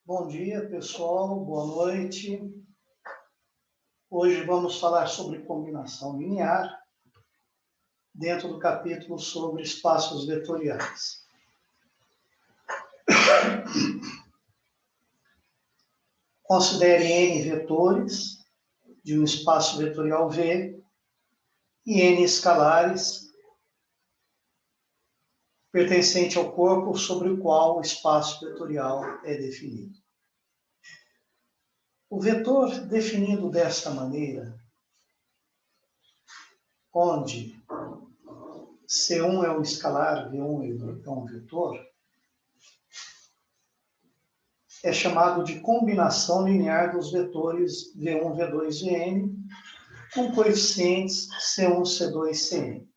Bom dia, pessoal. Boa noite. Hoje vamos falar sobre combinação linear dentro do capítulo sobre espaços vetoriais. Considere N vetores de um espaço vetorial V e N escalares pertencente ao corpo sobre o qual o espaço vetorial é definido. O vetor definido desta maneira, onde C1 é um escalar, V1 é um vetor, é chamado de combinação linear dos vetores V1, V2 e N, com coeficientes C1, C2 e Cn.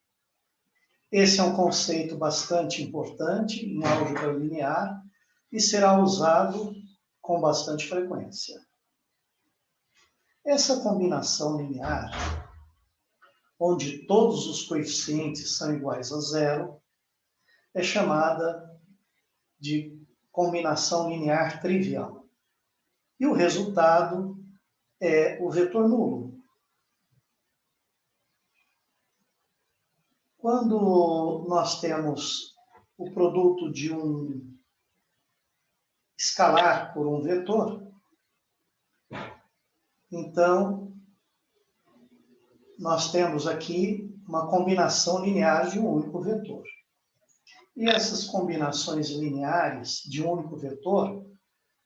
Esse é um conceito bastante importante em álgebra linear e será usado com bastante frequência. Essa combinação linear, onde todos os coeficientes são iguais a zero, é chamada de combinação linear trivial. E o resultado é o vetor nulo. Quando nós temos o produto de um escalar por um vetor, então nós temos aqui uma combinação linear de um único vetor. E essas combinações lineares de um único vetor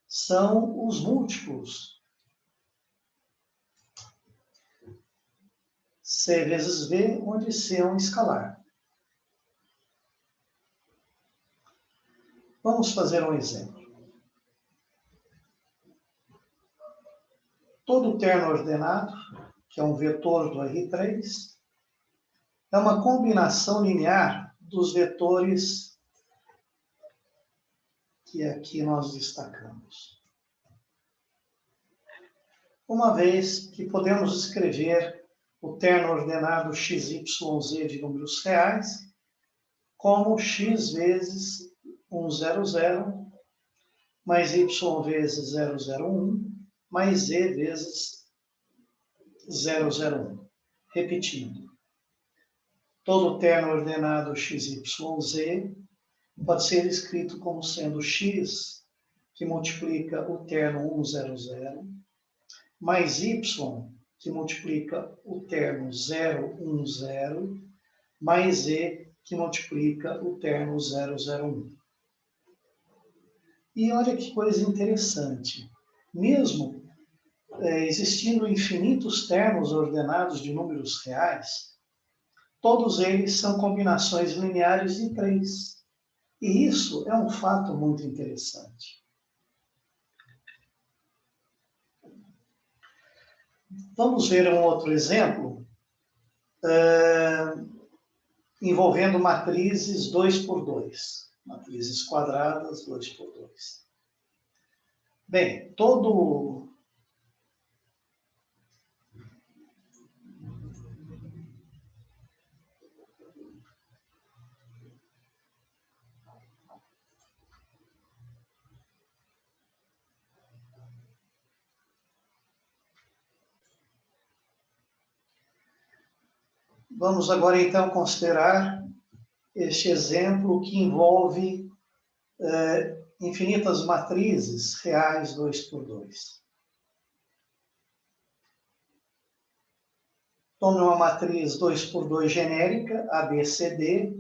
são os múltiplos C vezes V, onde C é um escalar. Vamos fazer um exemplo. Todo terno ordenado, que é um vetor do R3, é uma combinação linear dos vetores que aqui nós destacamos. Uma vez que podemos escrever o terno ordenado XYZ de números reais como x vezes 100 mais y vezes 001 mais z vezes 001. Repetindo, todo terno ordenado XYZ pode ser escrito como sendo x, que multiplica o terno 100, mais y, que multiplica o terno 010, mais z, que multiplica o terno 001. E olha que coisa interessante. Mesmo existindo infinitos termos ordenados de números reais, todos eles são combinações lineares de 3. E isso é um fato muito interessante. Vamos ver um outro exemplo envolvendo matrizes 2x2. Matrizes quadradas 2x2. Bem, Vamos agora, então, considerar este exemplo que envolve infinitas matrizes reais 2x2. Tome uma matriz 2x2 genérica, ABCD,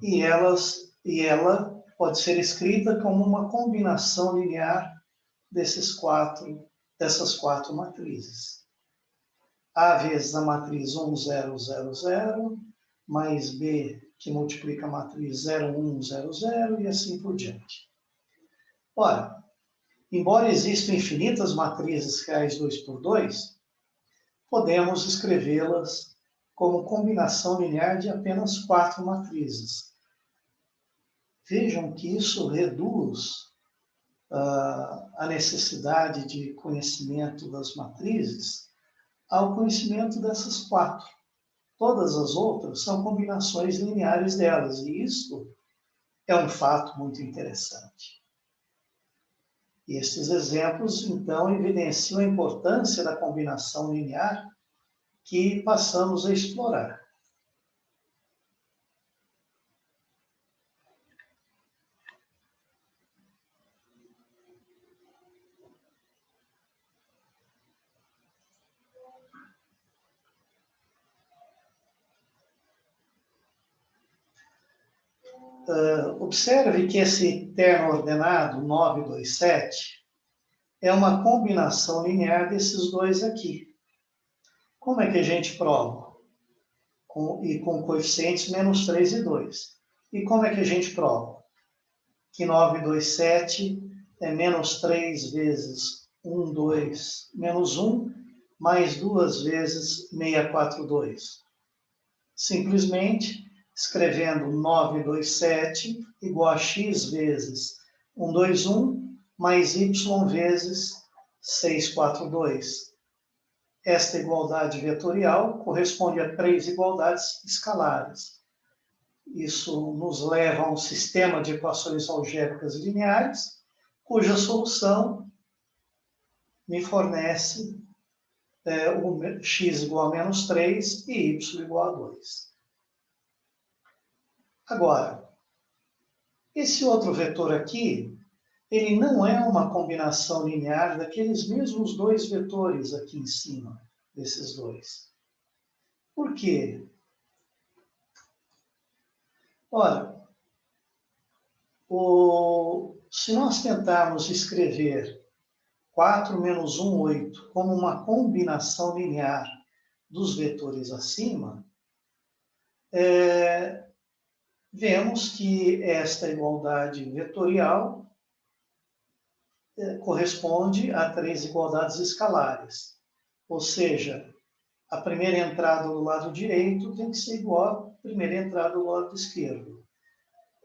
e ela pode ser escrita como uma combinação linear dessas quatro matrizes. A vezes a matriz 1000, mais B, que multiplica a matriz 0100, e assim por diante. Ora, embora existam infinitas matrizes reais 2x2, podemos escrevê-las como combinação linear de apenas 4 matrizes. Vejam que isso reduz a necessidade de conhecimento das matrizes ao conhecimento dessas 4. Todas as outras são combinações lineares delas, e isso é um fato muito interessante. E estes exemplos, então, evidenciam a importância da combinação linear que passamos a explorar. Observe que esse terno ordenado 927 é uma combinação linear desses dois aqui. Como é que a gente prova? Com coeficientes menos 3 e 2. E como é que a gente prova? Que 927 é menos 3 vezes 1, 2, menos 1, mais 2 vezes 642. Simplesmente escrevendo 927 igual a x vezes 121 mais y vezes 642. Esta igualdade vetorial corresponde a 3 igualdades escalares. Isso nos leva a um sistema de equações algébricas lineares, cuja solução me fornece o x igual a menos 3 e y igual a 2. Agora, esse outro vetor aqui, ele não é uma combinação linear daqueles mesmos dois vetores aqui em cima, desses dois. Por quê? Ora, se nós tentarmos escrever 4 menos 1, 8, como uma combinação linear dos vetores acima, vemos que esta igualdade vetorial corresponde a 3 igualdades escalares. Ou seja, a primeira entrada do lado direito tem que ser igual à primeira entrada do lado esquerdo.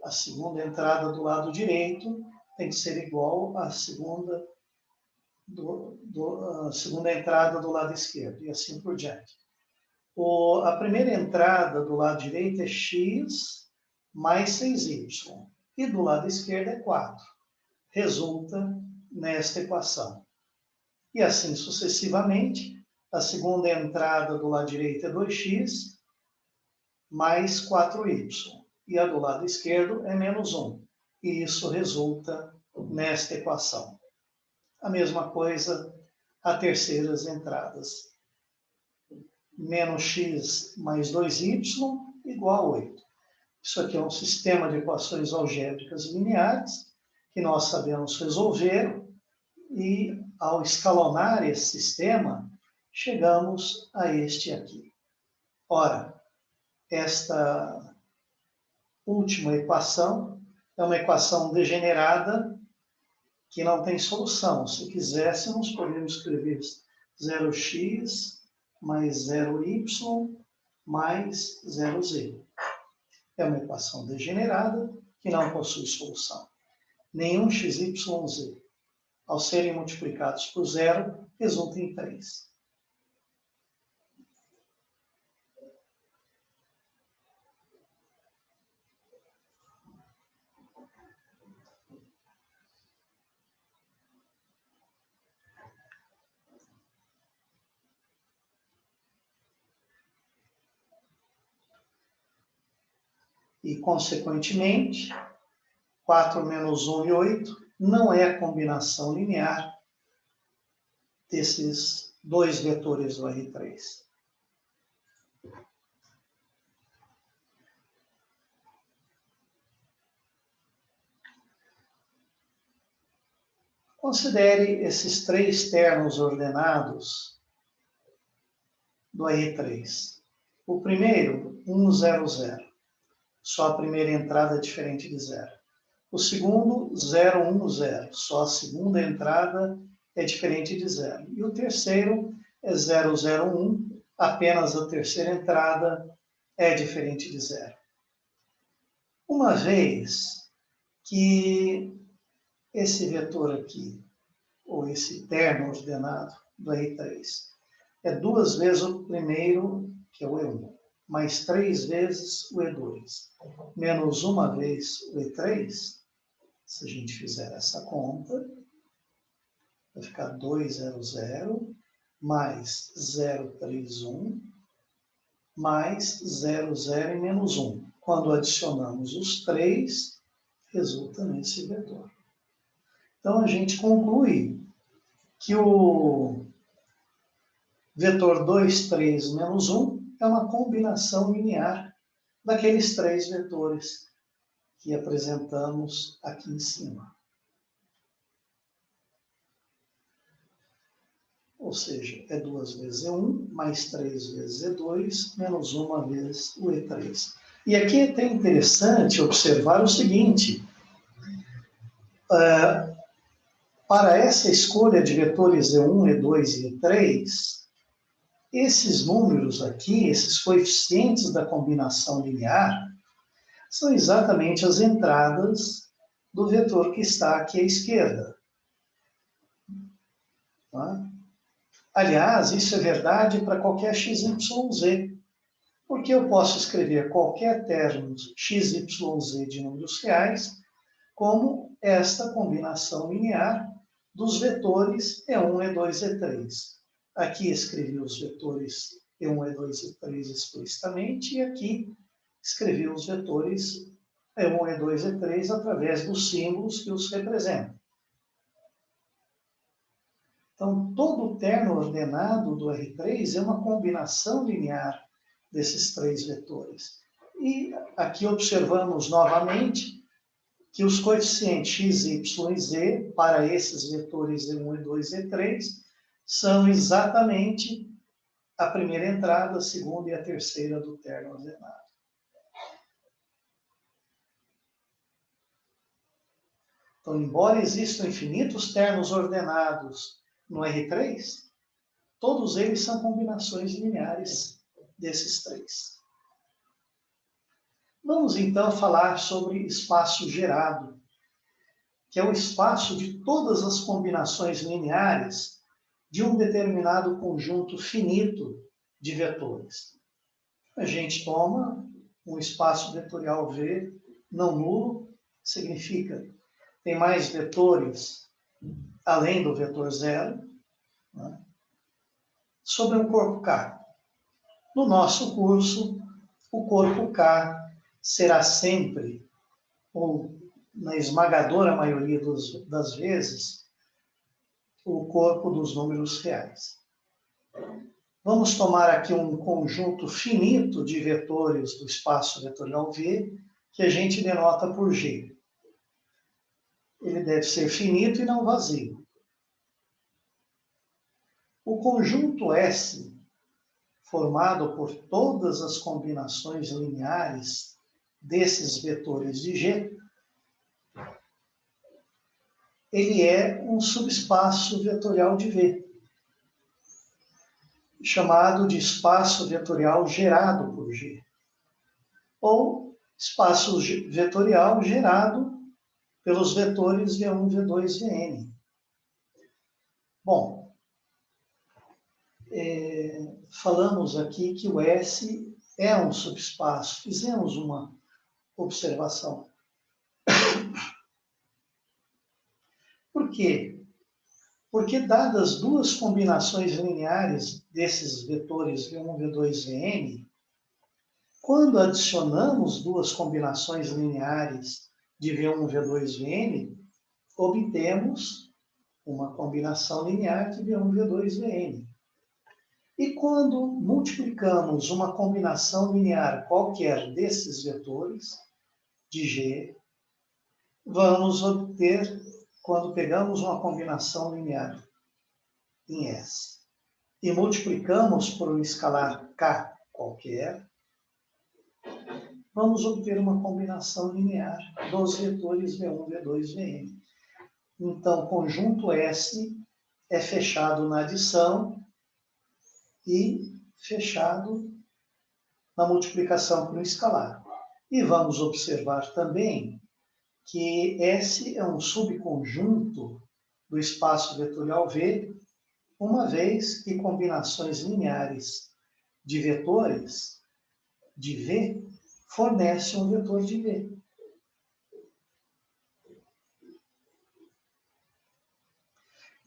A segunda entrada do lado direito tem que ser igual à segunda entrada do lado esquerdo, e assim por diante. A primeira entrada do lado direito é x mais 6y, e do lado esquerdo é 4. Resulta nesta equação. E assim sucessivamente, a segunda entrada do lado direito é 2x mais 4y, e a do lado esquerdo é menos 1. E isso resulta nesta equação. A mesma coisa a terceiras entradas. Menos x mais 2y igual a 8. Isso aqui é um sistema de equações algébricas lineares que nós sabemos resolver e, ao escalonar esse sistema, chegamos a este aqui. Ora, esta última equação é uma equação degenerada que não tem solução. Se quiséssemos, poderíamos escrever 0x mais 0y mais 0z. É uma equação degenerada que não possui solução. Nenhum x, y, z, ao serem multiplicados por zero, resulta em 3. E, consequentemente, 4 menos 1 e 8 não é a combinação linear desses dois vetores do R3. Considere esses três termos ordenados do R3. O primeiro, 1, 0, 0. Só a primeira entrada é diferente de 0. O segundo, 0, 1, 0. Só a segunda entrada é diferente de 0. E o terceiro é 0, 0, 1. Apenas a terceira entrada é diferente de 0. Uma vez que esse vetor aqui, ou esse termo ordenado do R3, é 2 vezes o primeiro, que é o E1, mais 3 vezes o E2, menos 1 vez o E3, se a gente fizer essa conta, Vai ficar 2, 0, 0, mais 0, 3, 1, mais 0, 0 e menos 1. Quando adicionamos os 3, resulta nesse vetor. Então, a gente conclui que o vetor 2, 3, menos 1 é uma combinação linear daqueles 3 vetores que apresentamos aqui em cima. Ou seja, é 2 vezes E1, mais 3 vezes E2, menos 1 vezes o E3. E aqui é até interessante observar o seguinte. Para essa escolha de vetores E1, E2 e E3, esses números aqui, esses coeficientes da combinação linear, são exatamente as entradas do vetor que está aqui à esquerda. Tá? Aliás, isso é verdade para qualquer x, y, z, porque eu posso escrever qualquer termo x, y, z de números reais como esta combinação linear dos vetores E1, E2, E3. Aqui escrevi os vetores E1, E2, E3 explicitamente, e aqui escrevi os vetores E1, E2, E3 através dos símbolos que os representam. Então, todo o terno ordenado do R3 é uma combinação linear desses 3 vetores. E aqui observamos novamente que os coeficientes x, y e z para esses vetores E1, E2 e E3 são exatamente a primeira entrada, a segunda e a terceira do terno ordenado. Então, embora existam infinitos ternos ordenados no R3, todos eles são combinações lineares desses 3. Vamos então falar sobre espaço gerado, que é o espaço de todas as combinações lineares de um determinado conjunto finito de vetores. A gente toma um espaço vetorial V não nulo, significa tem mais vetores além do vetor zero, né, sobre um corpo K. No nosso curso, o corpo K será sempre, ou na esmagadora maioria das vezes, o corpo dos números reais. Vamos tomar aqui um conjunto finito de vetores do espaço vetorial V, que a gente denota por G. Ele deve ser finito e não vazio. O conjunto S, formado por todas as combinações lineares desses vetores de G, ele é um subespaço vetorial de V, chamado de espaço vetorial gerado por G, ou espaço vetorial gerado pelos vetores V1, V2, Vn. Bom, falamos aqui que o S é um subespaço. Fizemos uma observação. Por quê? Porque dadas duas combinações lineares desses vetores V1, V2, Vn, quando adicionamos duas combinações lineares de V1, V2, Vn, obtemos uma combinação linear de V1, V2, Vn. E quando multiplicamos uma combinação linear qualquer desses vetores de G, vamos obter, quando pegamos uma combinação linear em S e multiplicamos por um escalar K qualquer, vamos obter uma combinação linear dos vetores V1, V2, Vn. Então, o conjunto S é fechado na adição e fechado na multiplicação por um escalar. E vamos observar também que S é um subconjunto do espaço vetorial V, uma vez que combinações lineares de vetores de V fornecem um vetor de V.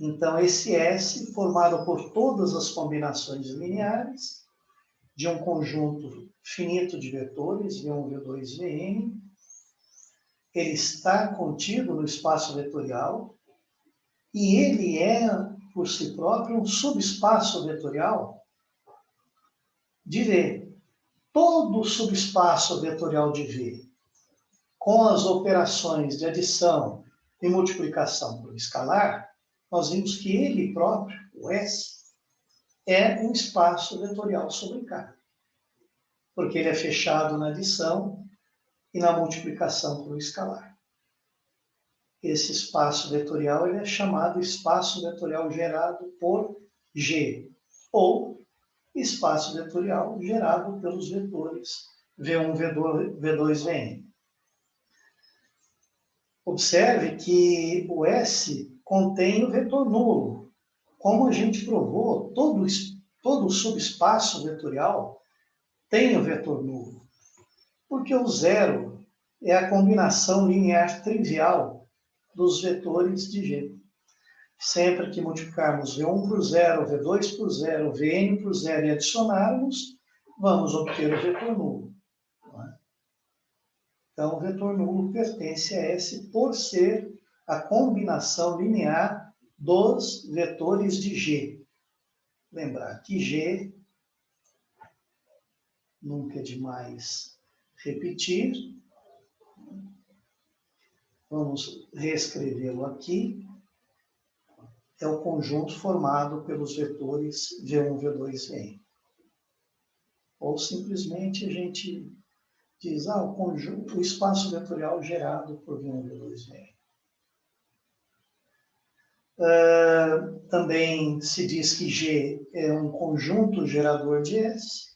Então, esse S, formado por todas as combinações lineares de um conjunto finito de vetores, V1, V2, Vn, ele está contido no espaço vetorial e ele é, por si próprio, um subespaço vetorial de V. Todo o subespaço vetorial de V, com as operações de adição e multiplicação por escalar, nós vimos que ele próprio, o S, é um espaço vetorial sobre K, porque ele é fechado na adição e na multiplicação por escalar. Esse espaço vetorial ele é chamado espaço vetorial gerado por G, ou espaço vetorial gerado pelos vetores V1, V2, Vn. Observe que o S contém o vetor nulo. Como a gente provou, todo subespaço vetorial tem o vetor nulo, porque o zero é a combinação linear trivial dos vetores de G. Sempre que multiplicarmos V1 por zero, V2 por zero, Vn por zero e adicionarmos, vamos obter o vetor nulo. Então, o vetor nulo pertence a S por ser a combinação linear dos vetores de G. Lembrar que G, nunca é demais repetir. Vamos reescrevê-lo aqui. É o conjunto formado pelos vetores V1, V2, Vn. Ou simplesmente a gente diz, o espaço vetorial gerado por V1, V2, Vn. Também se diz que G é um conjunto gerador de S,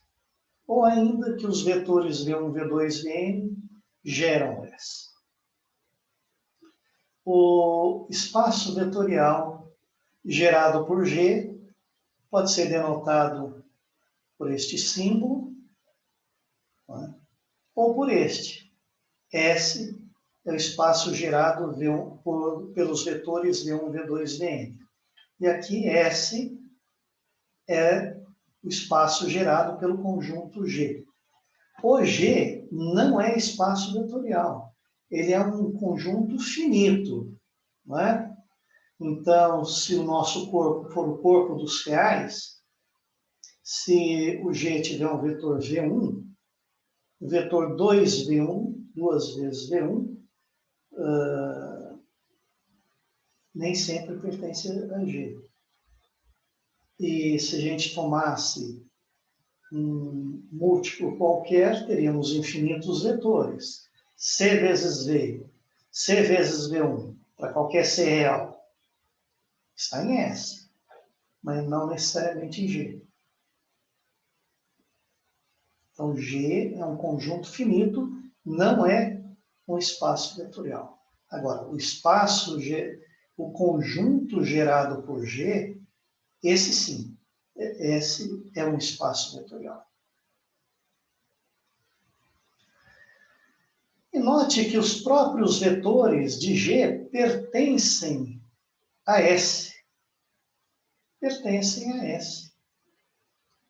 ou ainda que os vetores V1, V2, Vn geram S. O espaço vetorial gerado por G pode ser denotado por este símbolo, ou por este. S é o espaço gerado pelos vetores V1, V2, Vn. E aqui S é o espaço gerado pelo conjunto G. O G não é espaço vetorial. Ele é um conjunto finito, não é? Então, se o nosso corpo for o corpo dos reais, se o G tiver um vetor V1, o vetor 2V1, duas vezes V1, nem sempre pertence a G. E se a gente tomasse um múltiplo qualquer, teríamos infinitos vetores. C vezes V, C vezes V1, para qualquer C real, está em S, mas não necessariamente em G. Então, G é um conjunto finito, não é um espaço vetorial. Agora, o conjunto gerado por G, esse sim, esse é um espaço vetorial. E note que os próprios vetores de G pertencem a S. Pertencem a S.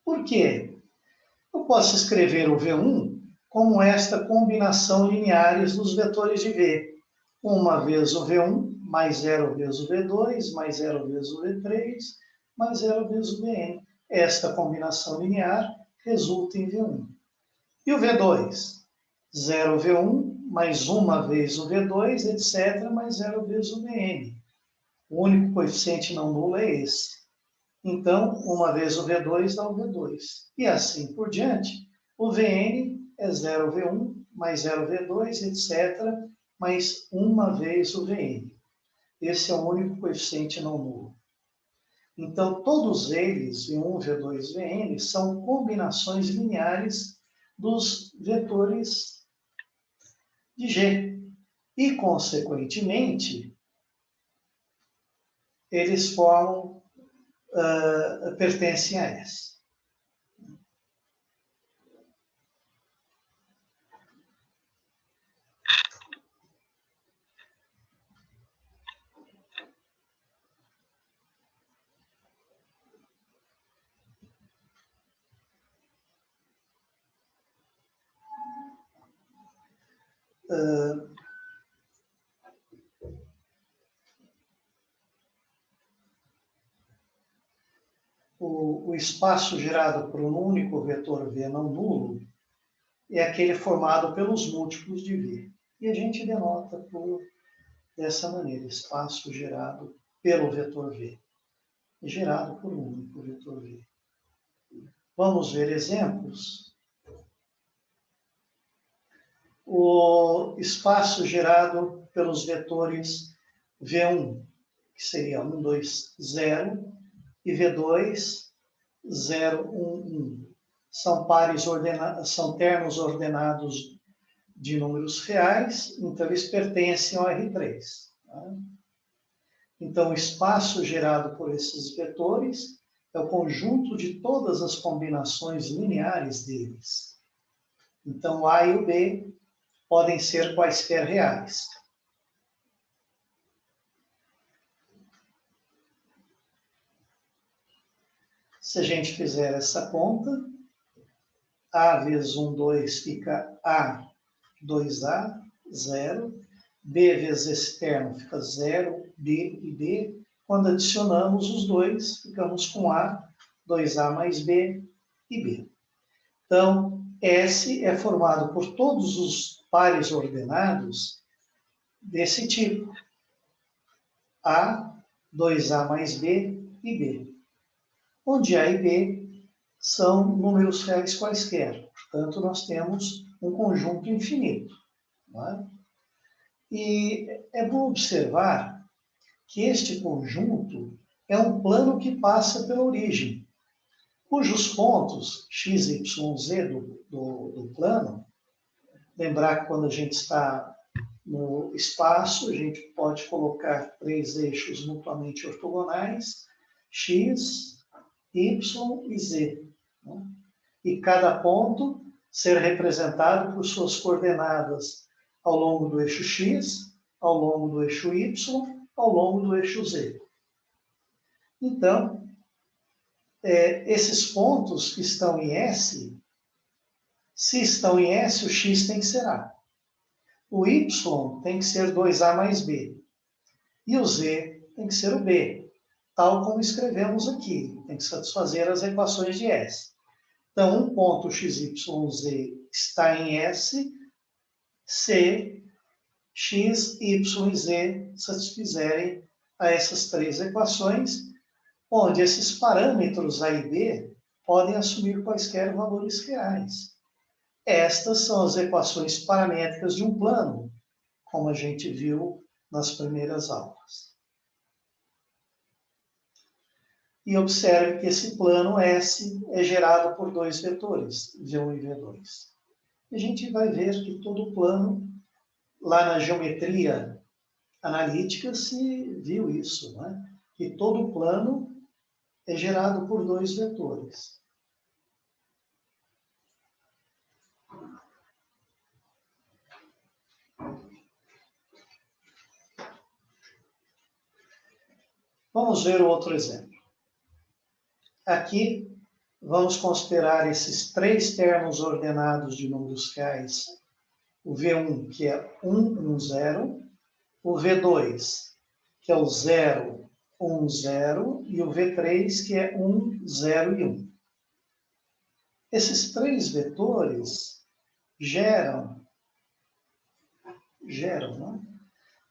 Por quê? Eu posso escrever o V1 como esta combinação lineares dos vetores de V. Uma vez o V1, mais zero vezes o V2, mais zero vezes o V3, mais zero vezes o Vn. Esta combinação linear resulta em V1. E o V2? 0 V1, mais uma vez o V2, etc., mais zero vezes o Vn. O único coeficiente não nulo é esse. Então, uma vez o V2 dá o V2. E assim por diante. O Vn é 0 V1, mais 0 V2, etc., mais uma vez o Vn. Esse é o único coeficiente não nulo. Então, todos eles, V1, V2, Vn, são combinações lineares dos vetores de G. E, consequentemente, eles pertencem a S. o espaço gerado por um único vetor V não nulo é aquele formado pelos múltiplos de V. E a gente denota dessa maneira, espaço gerado pelo vetor V. Gerado por um único vetor V. Vamos ver exemplos. O espaço gerado pelos vetores V1, que seria 1, 2, 0, e V2, 0, 1, 1. São termos ordenados de números reais, então eles pertencem ao R3. Tá? Então, o espaço gerado por esses vetores é o conjunto de todas as combinações lineares deles. Então, o A e o B podem ser quaisquer reais. Se a gente fizer essa conta, A vezes 1, 2 fica A, 2A, 0. B vezes esse termo fica 0, B e B. Quando adicionamos os dois, ficamos com A, 2A mais B e B. Então, S é formado por todos os pares ordenados desse tipo. A, 2A mais B e B. Onde A e B são números reais quaisquer. Portanto, nós temos um conjunto infinito. Não é? E é bom observar que este conjunto é um plano que passa pela origem, cujos pontos x, y, z do plano, lembrar que quando a gente está no espaço, a gente pode colocar 3 eixos mutuamente ortogonais, x, y e z. Né? E cada ponto ser representado por suas coordenadas ao longo do eixo x, ao longo do eixo y, ao longo do eixo z. Então, esses pontos que estão em S, se estão em S, o x tem que ser A. O y tem que ser 2A mais B. E o z tem que ser o B, tal como escrevemos aqui. Tem que satisfazer as equações de S. Então, um ponto x, y, z está em S, se x, y e z satisfizerem a essas três equações, onde esses parâmetros A e B podem assumir quaisquer valores reais. Estas são as equações paramétricas de um plano, como a gente viu nas primeiras aulas. E observe que esse plano S é gerado por dois vetores, V1 e V2. E a gente vai ver que todo plano, lá na geometria analítica, se viu isso, né? Que todo plano é gerado por dois vetores. Vamos ver o outro exemplo. Aqui, vamos considerar esses três termos ordenados de números reais. O V1, que é 1, 1, 0. O V2, que é o 0, 1, 0. E o V3, que é 1, 0 e 1. Esses três vetores geram né,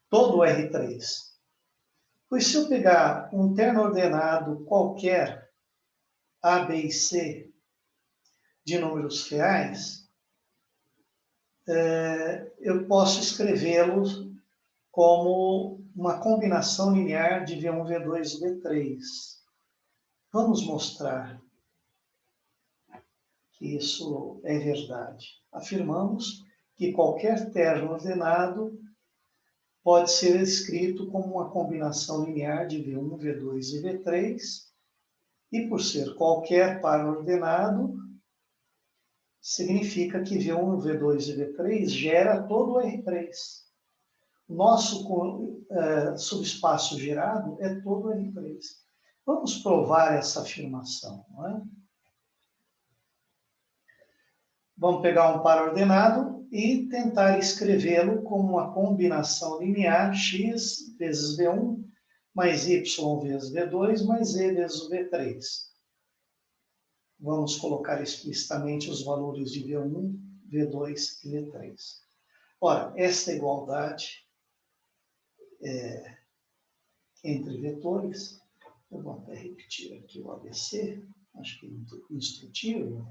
todo o R3. Pois se eu pegar um termo ordenado qualquer, A, B e C, de números reais, eu posso escrevê-los como uma combinação linear de V1, V2 e V3. Vamos mostrar que isso é verdade. Afirmamos que qualquer termo ordenado pode ser escrito como uma combinação linear de V1, V2 e V3, e por ser qualquer par ordenado, significa que V1, V2 e V3 gera todo o R3. O nosso subespaço gerado é todo o R3. Vamos provar essa afirmação, não é? Vamos pegar um par ordenado, e tentar escrevê-lo como uma combinação linear x vezes V1 mais y vezes V2 mais e vezes o V3. Vamos colocar explicitamente os valores de V1, V2 e V3. Ora, esta igualdade entre vetores, eu vou até repetir aqui o ABC, acho que é instrutivo,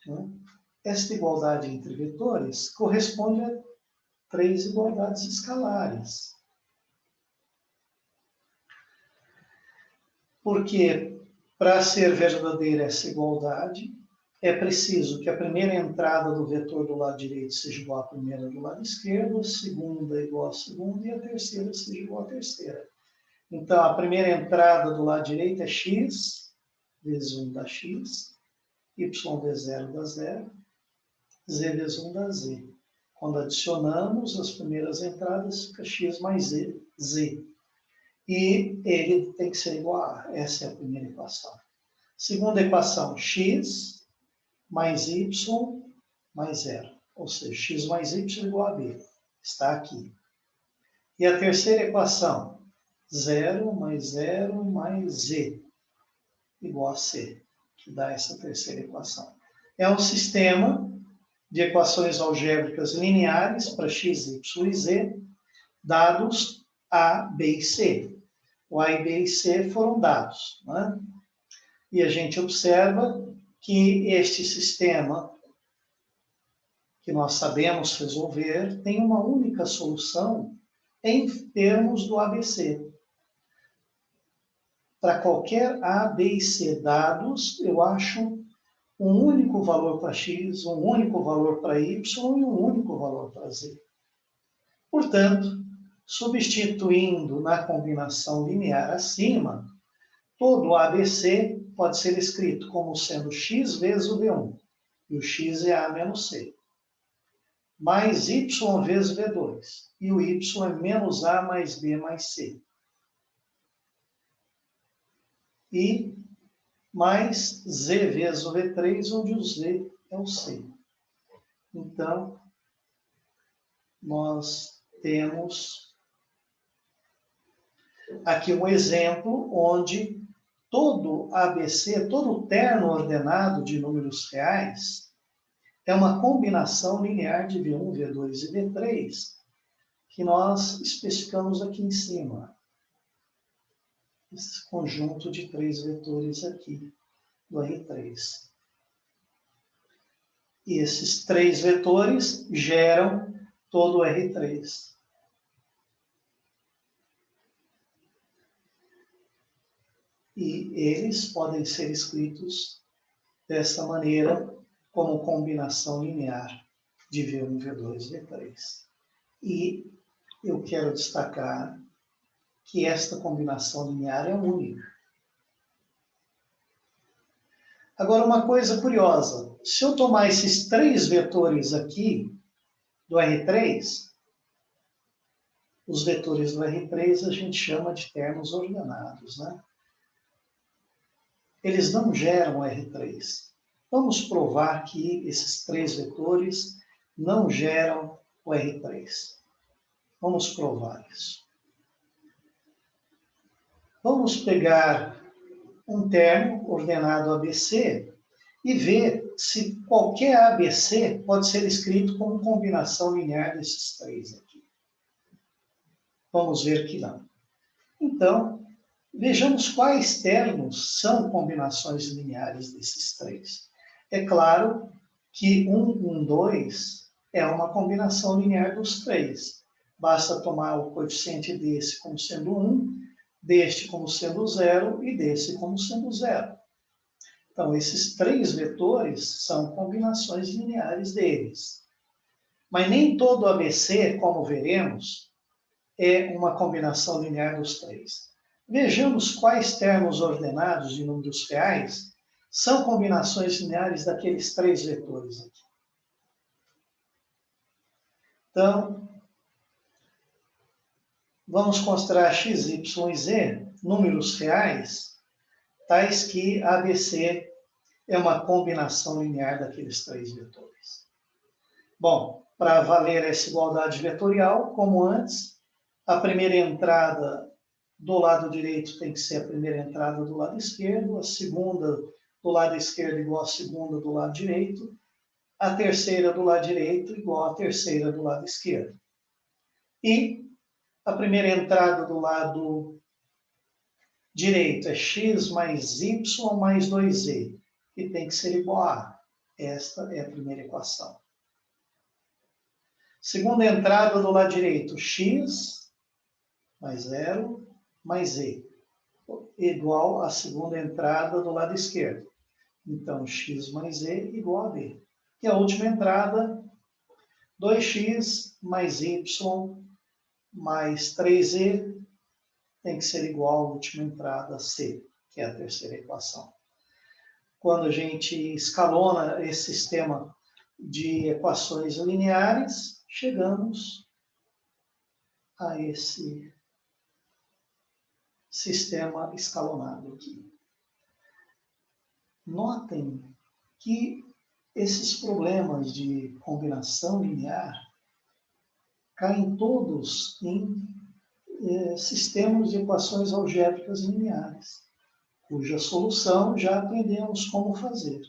né? Esta igualdade entre vetores corresponde a 3 igualdades escalares. Porque, para ser verdadeira essa igualdade, é preciso que a primeira entrada do vetor do lado direito seja igual à primeira do lado esquerdo, a segunda igual à segunda e a terceira seja igual à terceira. Então, a primeira entrada do lado direito é x, vezes 1 dá x, y vezes 0 dá 0, z vezes 1 dá z. Quando adicionamos as primeiras entradas, fica x mais z. E ele tem que ser igual a A. Essa é a primeira equação. Segunda equação, x mais y mais 0. Ou seja, x mais y igual a b. Está aqui. E a terceira equação, 0 mais z igual a c, que dá essa terceira equação. É um sistema de equações algébricas lineares para x, y e z, dados A, B e C. O A, B e C foram dados, né? E a gente observa que este sistema, que nós sabemos resolver, tem uma única solução em termos do ABC. Para qualquer A, B e C dados, eu acho um único valor para x, um único valor para y e um único valor para z. Portanto, substituindo na combinação linear acima, todo ABC pode ser escrito como sendo x vezes o V1, e o x é A menos C, mais y vezes V2, e o y é menos A mais B mais C. E mais z vezes o V3, onde o z é o C. Então, nós temos aqui um exemplo onde todo ABC, todo terno ordenado de números reais, é uma combinação linear de V1, V2 e V3, que nós especificamos aqui em cima. Esse conjunto de 3 vetores aqui, do R3. E esses 3 vetores geram todo o R3. E eles podem ser escritos dessa maneira, como combinação linear de V1, V2 e V3. E eu quero destacar que esta combinação linear é única. Agora, uma coisa curiosa. Se eu tomar esses 3 vetores aqui, do R3, os vetores do R3 a gente chama de termos ordenados, né? Eles não geram R3. Vamos provar que esses 3 vetores não geram o R3. Vamos provar isso. Vamos pegar um termo ordenado ABC e ver se qualquer ABC pode ser escrito como combinação linear desses 3 aqui. Vamos ver que não. Então, vejamos quais termos são combinações lineares desses 3. É claro que 1, 1, 2 é uma combinação linear dos 3. Basta tomar o coeficiente desse como sendo 1, deste como sendo 0 e desse como sendo 0. Então, esses 3 vetores são combinações lineares deles. Mas nem todo ABC, como veremos, é uma combinação linear dos 3. Vejamos quais termos ordenados de números reais são combinações lineares daqueles 3 vetores aqui. Então, vamos considerar x, y e z, números reais, tais que ABC é uma combinação linear daqueles 3 vetores. Bom, para valer essa igualdade vetorial, como antes, a primeira entrada do lado direito tem que ser a primeira entrada do lado esquerdo, a segunda do lado esquerdo igual a segunda do lado direito, a terceira do lado direito igual a terceira do lado esquerdo. E a primeira entrada do lado direito é x mais y mais 2z, que tem que ser igual a A. Esta é a primeira equação. Segunda entrada do lado direito, x mais 0 mais z, igual à segunda entrada do lado esquerdo. Então, x mais z igual a b. E a última entrada, 2x mais y mais 3z tem que ser igual à última entrada c, que é a terceira equação. Quando a gente escalona esse sistema de equações lineares, chegamos a esse sistema escalonado aqui. Notem que esses problemas de combinação linear caem todos em sistemas de equações algébricas lineares, cuja solução já aprendemos como fazer.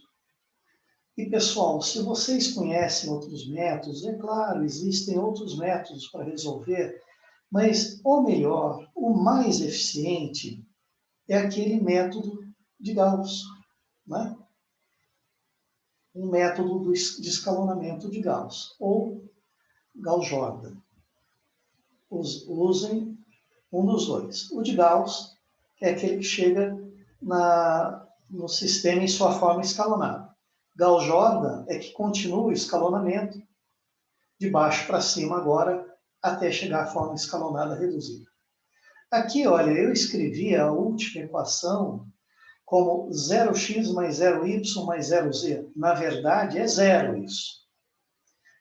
E, pessoal, se vocês conhecem outros métodos, é claro, existem outros métodos para resolver, mas o melhor, o mais eficiente, é aquele método de Gauss, né? Um método de escalonamento de Gauss, ou Gauss-Jordan. Usem um dos dois. O de Gauss é aquele que chega no sistema em sua forma escalonada. Gauss-Jordan é que continua o escalonamento de baixo para cima agora, até chegar à forma escalonada reduzida. Aqui, olha, eu escrevi a última equação como 0x mais 0y mais 0z. Na verdade, é zero isso.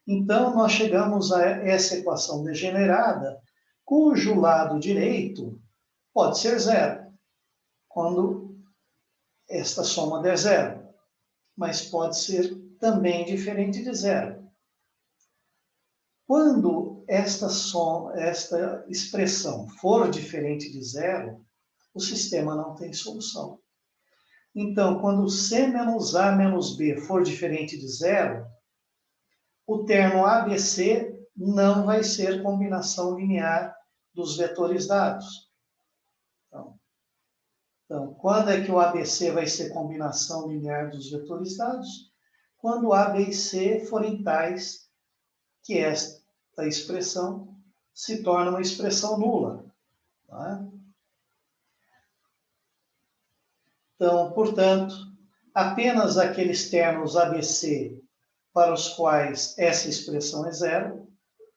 Então, nós chegamos a essa equação degenerada, cujo lado direito pode ser zero, quando esta soma der zero, mas pode ser também diferente de zero. Quando esta expressão for diferente de zero, o sistema não tem solução. Então, quando C menos A menos B for diferente de zero, o termo ABC não vai ser combinação linear dos vetores dados. Então, quando é que o ABC vai ser combinação linear dos vetores dados? Quando A, B e C forem tais que esta expressão se torna uma expressão nula. Tá? Então, portanto, apenas aqueles termos ABC para os quais essa expressão é zero,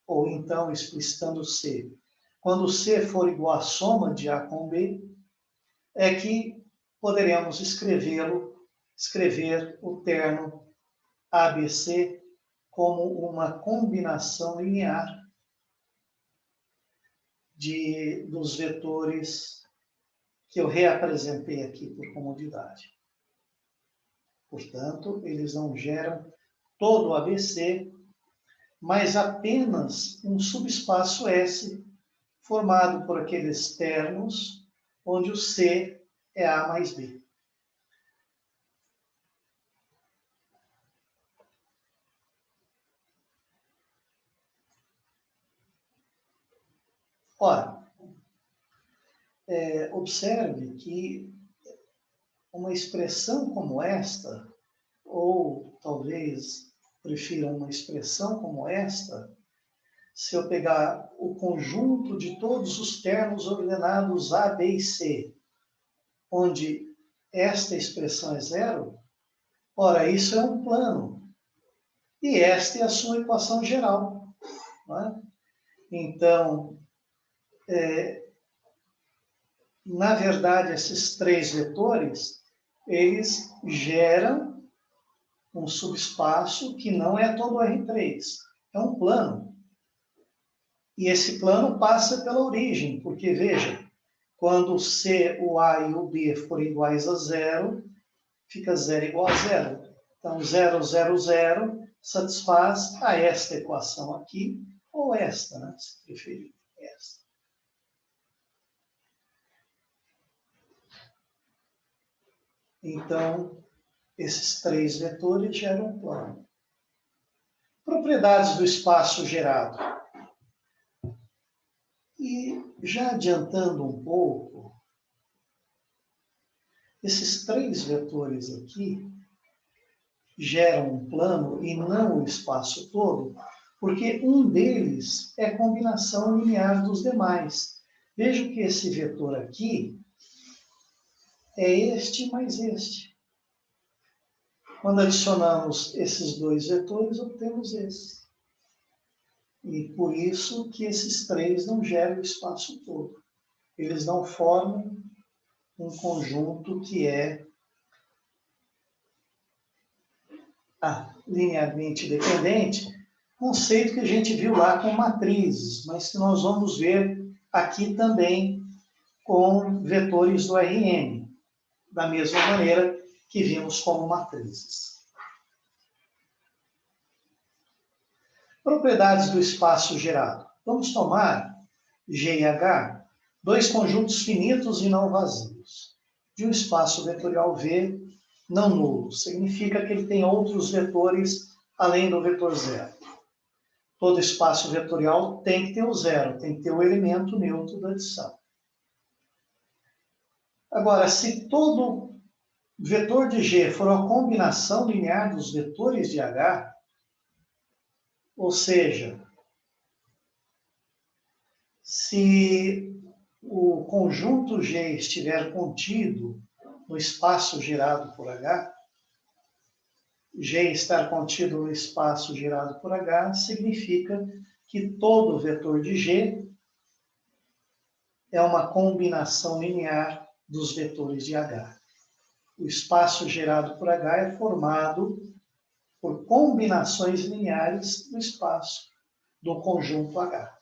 ou então, explicitando C, quando C for igual à soma de A com B, é que poderemos escrever o termo ABC como uma combinação linear dos vetores que eu reapresentei aqui por comodidade. Portanto, eles não geram todo o ABC, mas apenas um subespaço S formado por aqueles termos onde o C é A mais B. Ora, observe que uma expressão como esta, ou talvez prefiram uma expressão como esta, se eu pegar o conjunto de todos os termos ordenados A, B e C, onde esta expressão é zero, ora, isso é um plano. E esta é a sua equação geral. Não é? Então, na verdade, esses três vetores, eles geram um subespaço que não é todo R3, é um plano. E esse plano passa pela origem, porque, veja, quando o C, o A e o B forem iguais a zero, fica zero igual a zero. Então, 0, 0, 0 satisfaz a esta equação aqui, ou esta, né, se preferir, esta. Então, esses três vetores geram um plano. Propriedades do espaço gerado. E já adiantando um pouco, esses três vetores aqui geram um plano e não o espaço todo, porque um deles é combinação linear dos demais. Veja que esse vetor aqui é este mais este. Quando adicionamos esses dois vetores, obtemos esse. E por isso que esses três não geram o espaço todo. Eles não formam um conjunto que é linearmente dependente, conceito que a gente viu lá com matrizes, mas que nós vamos ver aqui também com vetores do Rn, da mesma maneira que vimos como matrizes. Propriedades do espaço gerado. Vamos tomar G e H, dois conjuntos finitos e não vazios, de um espaço vetorial V não nulo. Significa que ele tem outros vetores além do vetor zero. Todo espaço vetorial tem que ter o zero, tem que ter o elemento neutro da adição. Agora, se todo vetor de G for uma combinação linear dos vetores de H, ou seja, se o conjunto G estiver contido no espaço gerado por H, G estar contido no espaço gerado por H significa que todo vetor de G é uma combinação linear dos vetores de H. O espaço gerado por H é formado por combinações lineares do espaço do conjunto H.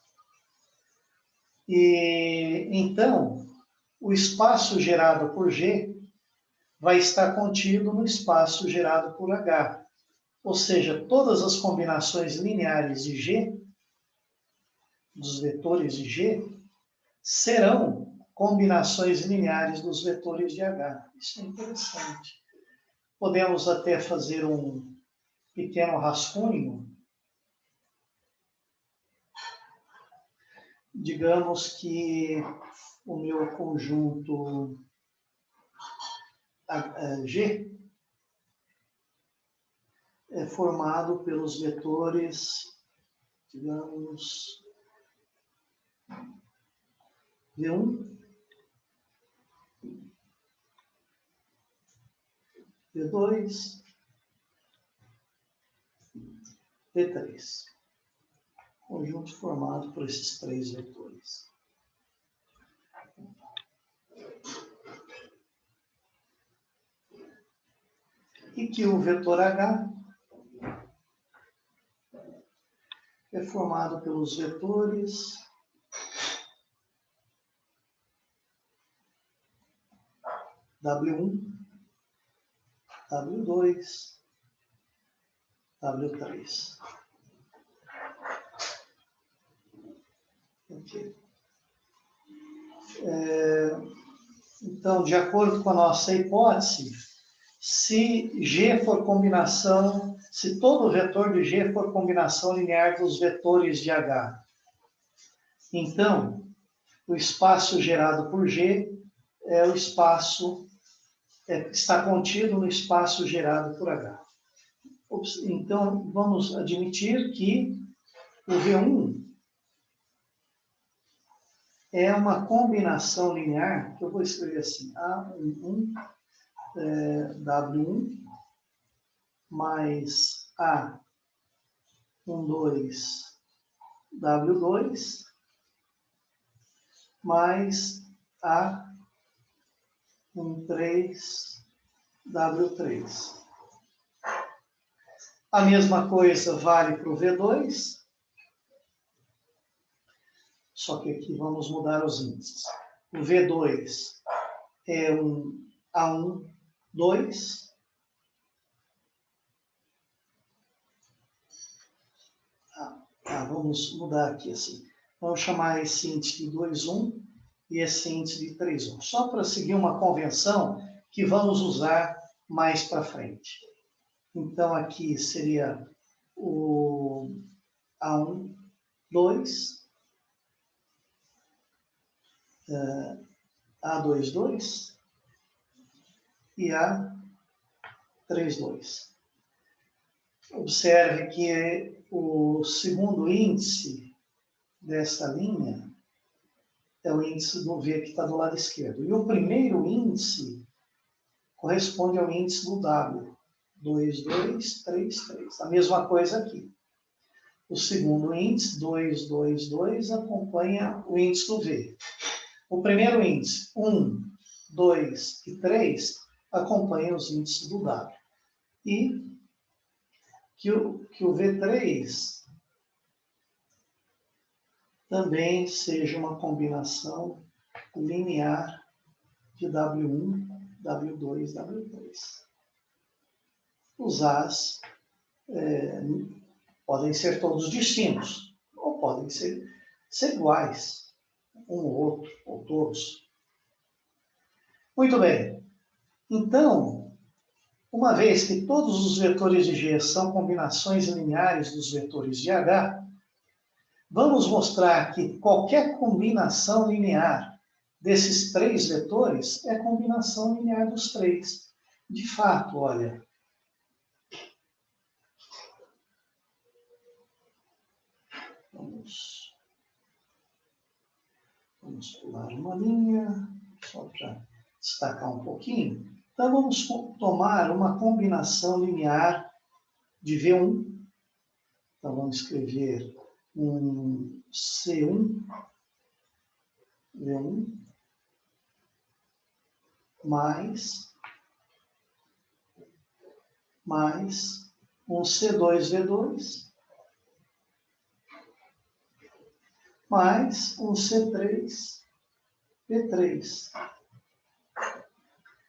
E então, o espaço gerado por G vai estar contido no espaço gerado por H. Ou seja, todas as combinações lineares de G, dos vetores de G, serão combinações lineares dos vetores de H. Isso é interessante. Podemos até fazer um pequeno rascunho. Digamos que o meu conjunto G é formado pelos vetores, digamos, V1, V2, V3. Conjunto formado por esses três vetores. E que o vetor H é formado pelos vetores W1, W2, W3. Okay. Então, de acordo com a nossa hipótese, se G for combinação, se todo vetor de G for combinação linear dos vetores de H, então, o espaço gerado por G é o espaço, está contido no espaço gerado por H. Então, vamos admitir que o V1 é uma combinação linear, que eu vou escrever assim, A11, W1, mais A12, W2, mais A13, W3. A mesma coisa vale para o V2, só que aqui vamos mudar os índices. O V2 é um A1, 2, Vamos mudar aqui assim. Vamos chamar esse índice de 2, 1 e esse índice de 3, 1. Só para seguir uma convenção que vamos usar mais para frente. Então, aqui seria o A1, 2, A2, 2 e A3, 2. Observe que o segundo índice dessa linha é o índice do V que está do lado esquerdo. E o primeiro índice corresponde ao índice do W. 2, 2, 3, 3. A mesma coisa aqui. O segundo índice, 2, 2, 2, acompanha o índice do V. O primeiro índice, 1, 2 e 3, acompanham os índices do W. E que o V3 também seja uma combinação linear de W1, W2, W3. Os As podem ser todos distintos, ou podem ser iguais, um ou outro, ou todos. Muito bem. Então, uma vez que todos os vetores de G são combinações lineares dos vetores de H, vamos mostrar que qualquer combinação linear desses três vetores é combinação linear dos três. De fato, olha, vamos pular uma linha, só para destacar um pouquinho. Então, vamos tomar uma combinação linear de V1. Então, vamos escrever um C1, V1, mais um C2, V2, mais um C3, V3.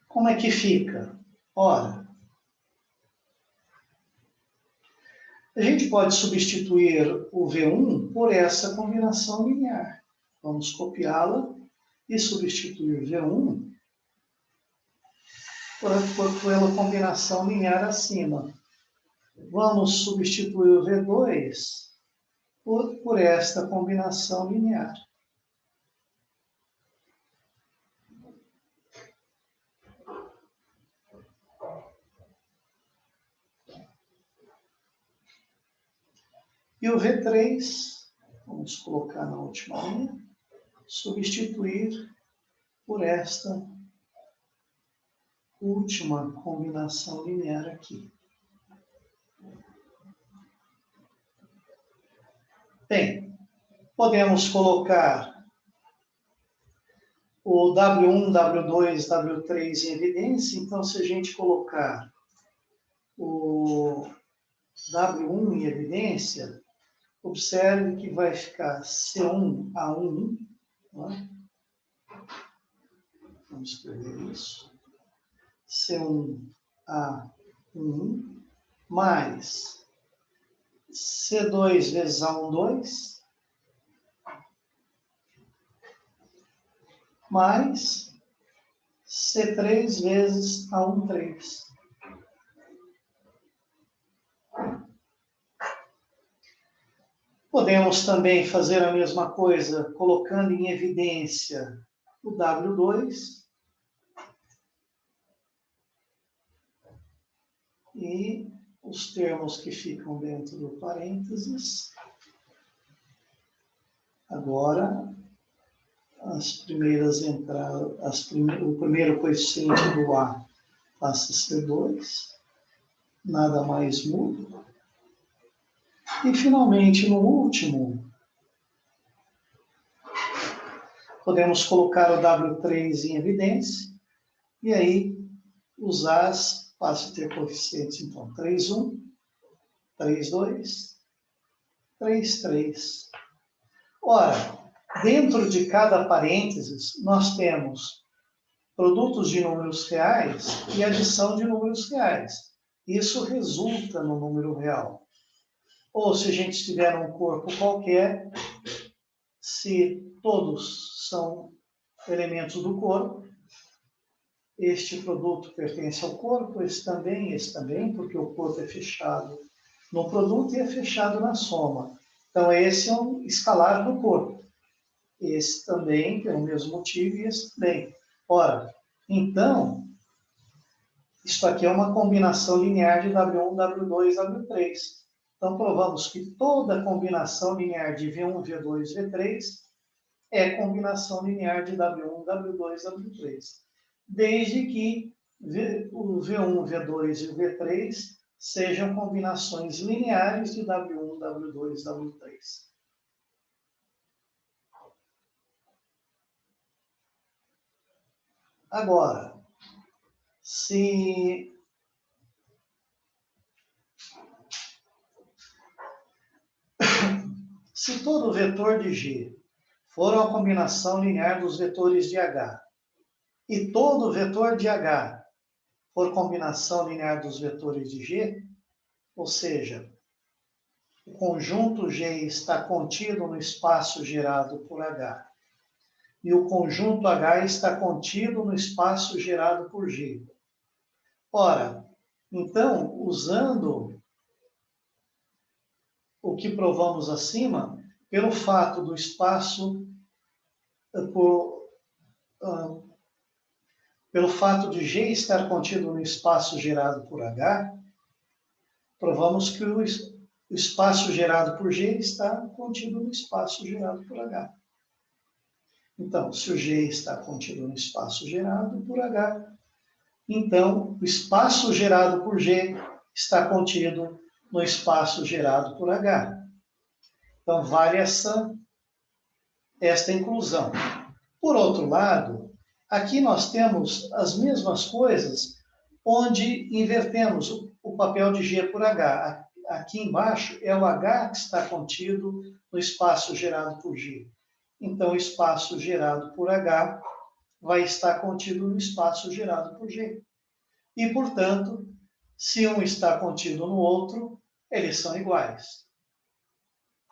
Como é que fica? Ora, a gente pode substituir o V1 por essa combinação linear. Vamos copiá-la e substituir V1 pela combinação linear acima. Vamos substituir o V2 por esta combinação linear. E o V3, vamos colocar na última linha, substituir por esta última combinação linear aqui. Bem, podemos colocar o W1, W2, W3 em evidência. Então, se a gente colocar o W1 em evidência, observe que vai ficar C1A1, né? Vamos escrever isso, C1A1, mais C2 vezes A1, 2, mais C3 vezes A1, 3. Podemos também fazer a mesma coisa, colocando em evidência o W2 e os termos que ficam dentro do parênteses. Agora, as primeiras entradas, o primeiro coeficiente do A passa a ser 2, nada mais muda. E, finalmente, no último, podemos colocar o W3 em evidência, e aí os As passam a ter coeficientes, então, 3, 1, 3, 2, 3, 3. Ora, dentro de cada parênteses, nós temos produtos de números reais e adição de números reais. Isso resulta no número real. Ou se a gente tiver um corpo qualquer, se todos são elementos do corpo, este produto pertence ao corpo, esse também, porque o corpo é fechado no produto e é fechado na soma. Então, esse é um escalar do corpo. Esse também, pelo mesmo motivo, e esse também. Ora, então, isso aqui é uma combinação linear de W1, W2, W3. Então, provamos que toda combinação linear de V1, V2, V3 é combinação linear de W1, W2, W3. Desde que o V1, V2 e o V3 sejam combinações lineares de W1, W2, W3. Agora, se todo vetor de G for uma combinação linear dos vetores de H, e todo vetor de H for combinação linear dos vetores de G, ou seja, o conjunto G está contido no espaço gerado por H, e o conjunto H está contido no espaço gerado por G. Ora, então, usando o que provamos acima, pelo fato do espaço, pelo fato de G estar contido no espaço gerado por H, provamos que o espaço gerado por G está contido no espaço gerado por H. Então, se o G está contido no espaço gerado por H, então o espaço gerado por G está contido no espaço gerado por H. Então, vale esta inclusão. Por outro lado, aqui nós temos as mesmas coisas, onde invertemos o papel de G por H. Aqui embaixo é o H que está contido no espaço gerado por G. Então, o espaço gerado por H vai estar contido no espaço gerado por G. E, portanto, se um está contido no outro, eles são iguais.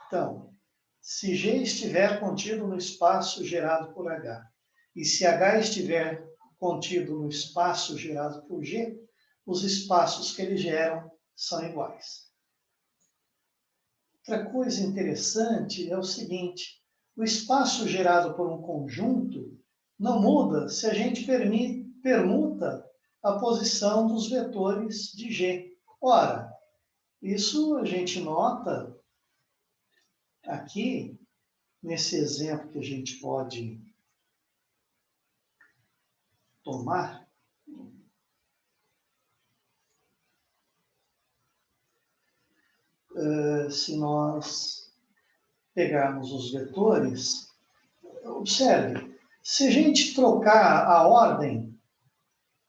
Então, se G estiver contido no espaço gerado por H, e se H estiver contido no espaço gerado por G, os espaços que eles geram são iguais. Outra coisa interessante é o seguinte: o espaço gerado por um conjunto não muda se a gente permuta a posição dos vetores de G. Ora, isso a gente nota aqui, nesse exemplo que a gente pode tomar. Se nós pegarmos os vetores, observe, se a gente trocar a ordem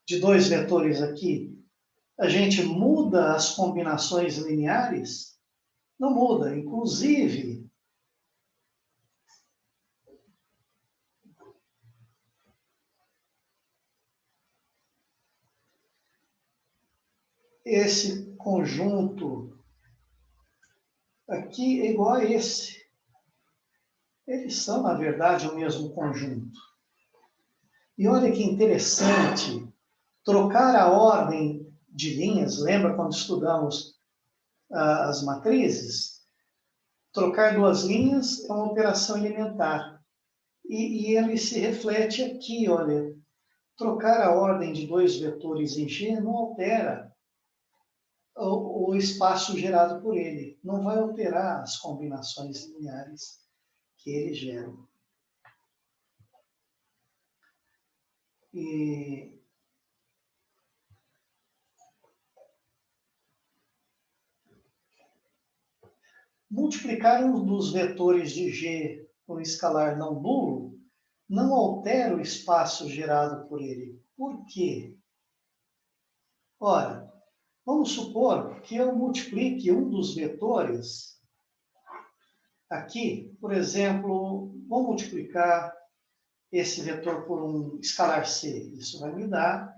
de dois vetores aqui, a gente muda as combinações lineares? Não muda. Inclusive, esse conjunto aqui é igual a esse. Eles são, na verdade, o mesmo conjunto. E olha que interessante, trocar a ordem de linhas, lembra quando estudamos as matrizes? Trocar duas linhas é uma operação elementar. E ele se reflete aqui, olha. Trocar a ordem de dois vetores em G não altera o espaço gerado por ele. Não vai alterar as combinações lineares que ele gera. E multiplicar um dos vetores de G por um escalar não nulo não altera o espaço gerado por ele. Por quê? Ora, vamos supor que eu multiplique um dos vetores aqui, por exemplo, vou multiplicar esse vetor por um escalar C. Isso vai me dar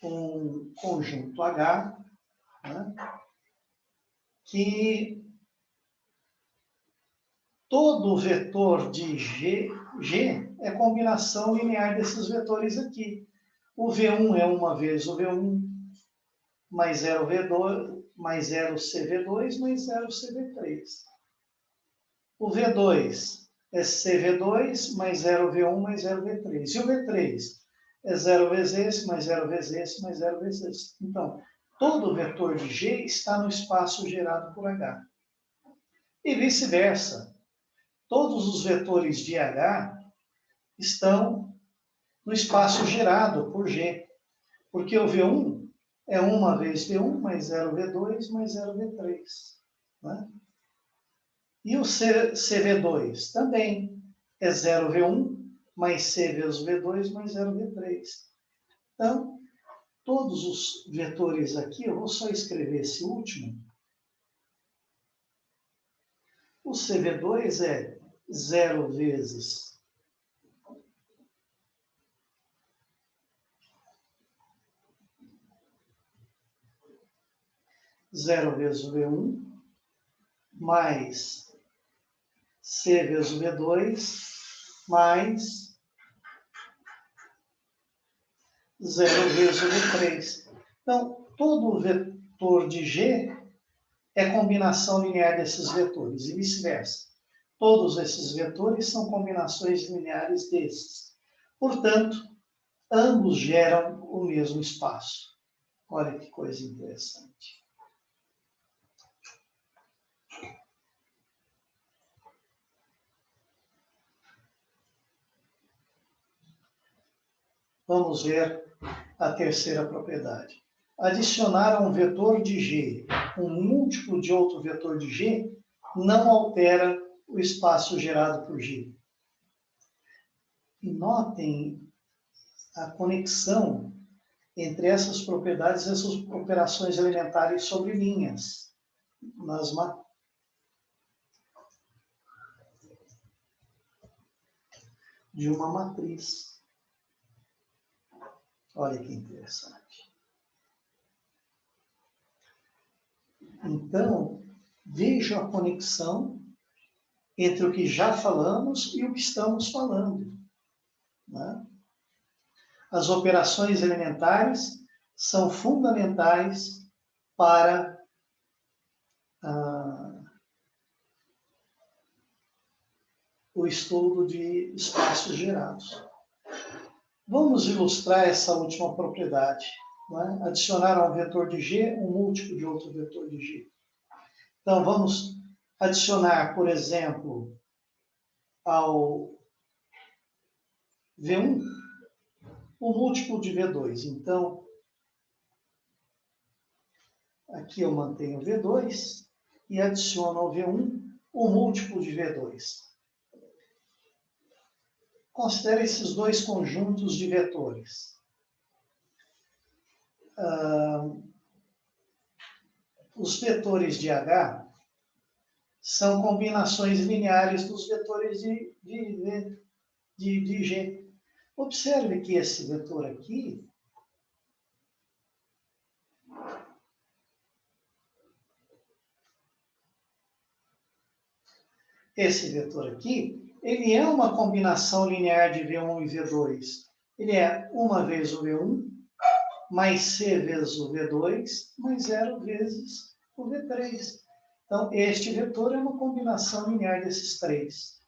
um conjunto H, né, que todo vetor de G é combinação linear desses vetores aqui. O V1 é uma vez o V1, mais 0 V2, mais 0 CV2, mais 0 CV3. O V2 é CV2, mais 0 V1, mais 0 V3. E o V3 é 0 vezes esse, mais 0 vezes esse, mais 0 vezes esse. Então, todo vetor de G está no espaço gerado por H. E vice-versa. Todos os vetores de H estão no espaço gerado por G. Porque o V1 é 1 vezes V1, mais 0 V2, mais 0 V3. Né? E o CV2 também é 0 V1, mais C vezes V2, mais 0 V3. Então, todos os vetores aqui, eu vou só escrever esse último. O CV2 é 0 vezes 0 vezes o V1, mais C vezes o V2, mais 0 vezes o V3. Então, todo vetor de G é combinação linear desses vetores, e vice-versa. Todos esses vetores são combinações lineares desses. Portanto, ambos geram o mesmo espaço. Olha que coisa interessante. Vamos ver a terceira propriedade. Adicionar a um vetor de G um múltiplo de outro vetor de G não altera o espaço gerado por G. E notem a conexão entre essas propriedades, essas operações elementares sobre linhas, de uma matriz. Olha que interessante. Então, veja a conexão entre o que já falamos e o que estamos falando. Né? As operações elementares são fundamentais para o estudo de espaços gerados. Vamos ilustrar essa última propriedade. Né? Adicionar a um vetor de G um múltiplo de outro vetor de G. Então, vamos adicionar, por exemplo, ao V1 o múltiplo de V2. Então, aqui eu mantenho V2 e adiciono ao V1 o múltiplo de V2. Considere esses dois conjuntos de vetores. Os vetores de H são combinações lineares dos vetores de G. Observe que esse vetor aqui ele é uma combinação linear de V1 e V2. Ele é 1 vezes o V1, mais C vezes o V2, mais 0 vezes o V3. Então, este vetor é uma combinação linear desses três.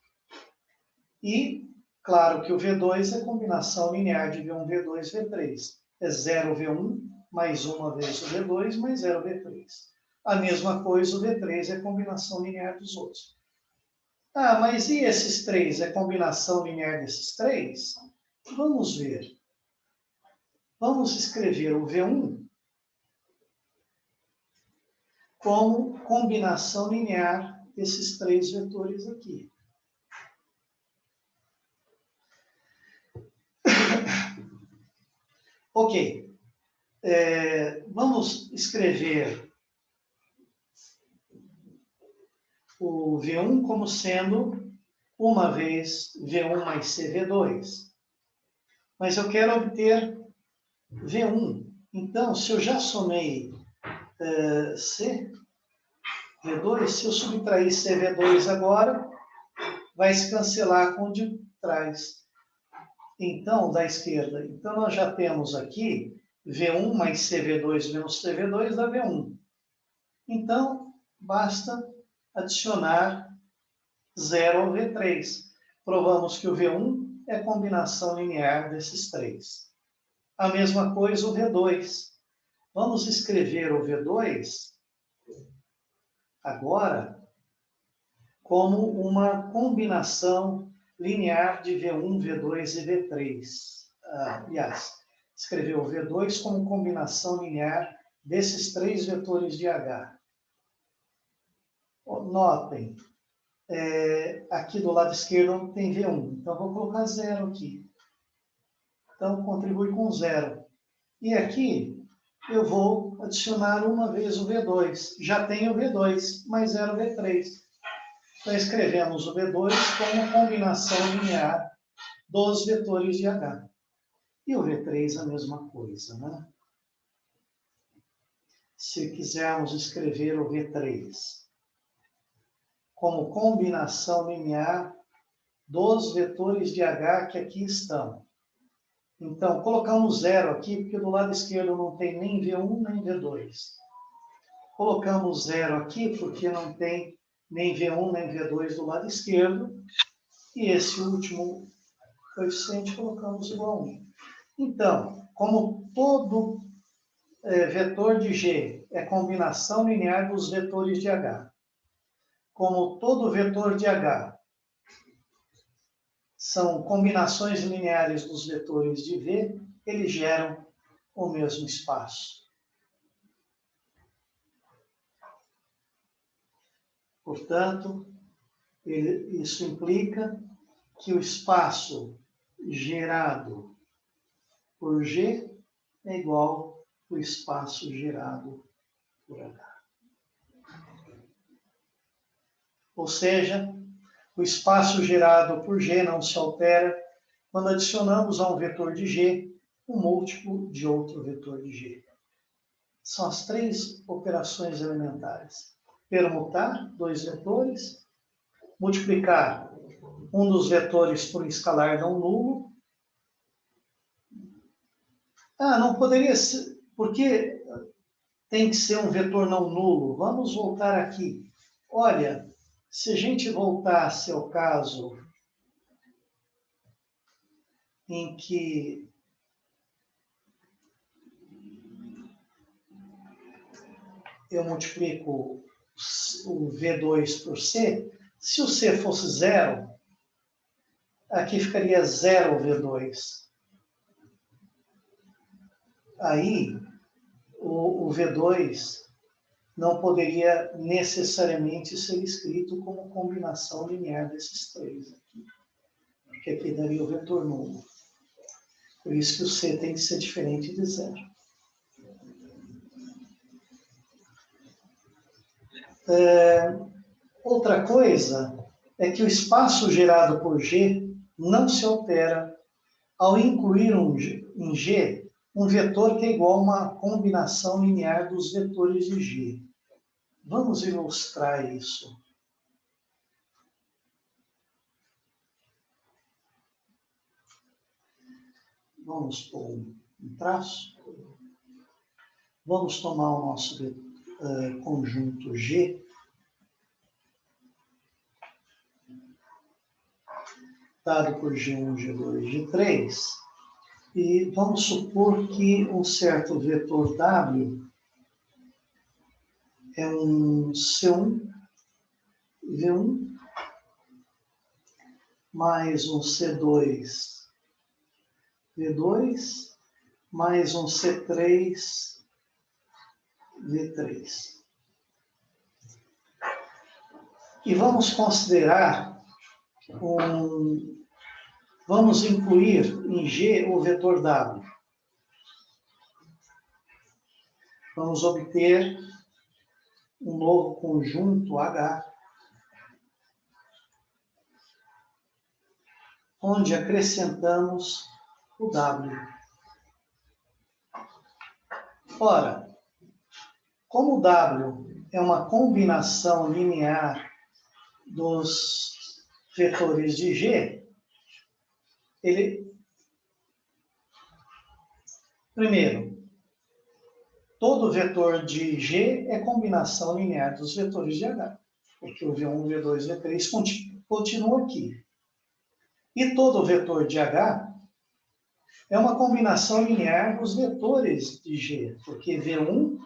E, claro que o V2 é combinação linear de V1, V2, V3. É 0 V1, mais 1 vezes o V2, mais 0 V3. A mesma coisa, o V3 é combinação linear dos outros. Ah, mas e esses três? É combinação linear desses três? Vamos ver. Vamos escrever o V1 como combinação linear desses três vetores aqui. Ok. Vamos escrever o V1 como sendo 1 vez V1 mais CV2. Mas eu quero obter V1. Então, se eu já somei C, V2, se eu subtrair CV2 agora, vai se cancelar com o de trás. Então, da esquerda. Então, nós já temos aqui V1 mais CV2 menos CV2 dá V1. Então, basta adicionar 0 ao V3. Provamos que o V1 é a combinação linear desses três. A mesma coisa o V2. Vamos escrever o V2 agora como uma combinação linear de V1, V2 e V3. Aliás, escrever o V2 como combinação linear desses três vetores de H. Notem, aqui do lado esquerdo tem V1, então vou colocar 0 aqui. Então, contribui com 0. E aqui eu vou adicionar uma vez o V2. Já tenho o V2, mais 0 o V3. Então, escrevemos o V2 como combinação linear dos vetores de H. E o V3 a mesma coisa, né? Se quisermos escrever o V3 como combinação linear dos vetores de H que aqui estão. Então, colocamos 0 aqui, porque do lado esquerdo não tem nem V1 nem V2. Colocamos 0 aqui, porque não tem nem V1 nem V2 do lado esquerdo. E esse último coeficiente colocamos igual a 1. Então, como todo vetor de G é combinação linear dos vetores de H, como todo vetor de H são combinações lineares dos vetores de V, eles geram o mesmo espaço. Portanto, isso implica que o espaço gerado por G é igual ao espaço gerado por H. Ou seja, o espaço gerado por G não se altera quando adicionamos a um vetor de G um múltiplo de outro vetor de G. São as três operações elementares. Permutar dois vetores, multiplicar um dos vetores por um escalar não nulo. Não poderia ser, porque tem que ser um vetor não nulo. Vamos voltar aqui. Olha, se a gente voltasse ao caso em que eu multiplico o V2 por C, se o C fosse 0, aqui ficaria 0 V2. Aí, o V2 não poderia necessariamente ser escrito como combinação linear desses três aqui, porque aqui daria o vetor nulo. Por isso que o C tem que ser diferente de 0. Outra coisa é que o espaço gerado por G não se altera ao incluir em G um vetor que é igual a uma combinação linear dos vetores de G. Vamos ilustrar isso. Vamos pôr um traço. Vamos tomar o nosso conjunto G. Dado por G1, G2, G3. E vamos supor que um certo vetor W é um C1, V1, mais um C2, V2, mais um C3, V3. E vamos considerar vamos incluir em G o vetor W. Vamos obter um novo conjunto H, onde acrescentamos o W. Ora, como o W é uma combinação linear dos vetores de G, primeiro, todo vetor de G é combinação linear dos vetores de H, porque o V1, V2, V3 continua aqui. E todo vetor de H é uma combinação linear dos vetores de G, porque V1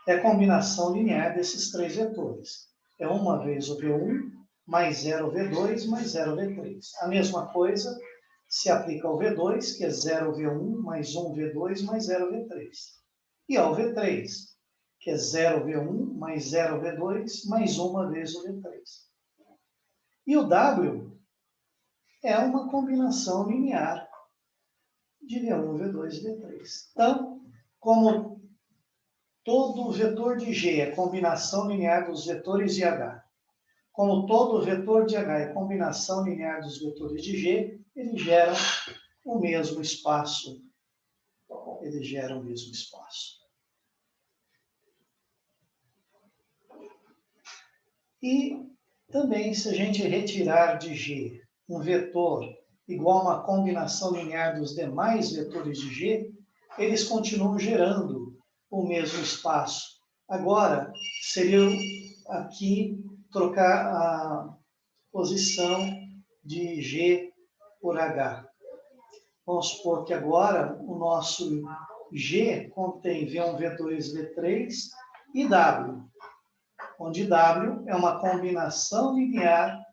é combinação linear desses três vetores. É uma vez o V1 mais 0 V2 mais 0 V3. A mesma coisa se aplica ao V2, que é 0 V1 mais 1 V2 mais 0 V3. E ao V3, que é 0 V1 mais 0 V2 mais uma vez o V3. E o W é uma combinação linear de V1, V2 e V3. Então, como todo vetor de G é combinação linear dos vetores de H, como todo vetor de H é combinação linear dos vetores de G, eles geram o mesmo espaço. Eles geram o mesmo espaço. E também, se a gente retirar de G um vetor igual a uma combinação linear dos demais vetores de G, eles continuam gerando o mesmo espaço. Agora, seria aqui trocar a posição de G por H. Vamos supor que agora o nosso G contém V1, V2, V3 e W, onde W é uma combinação linear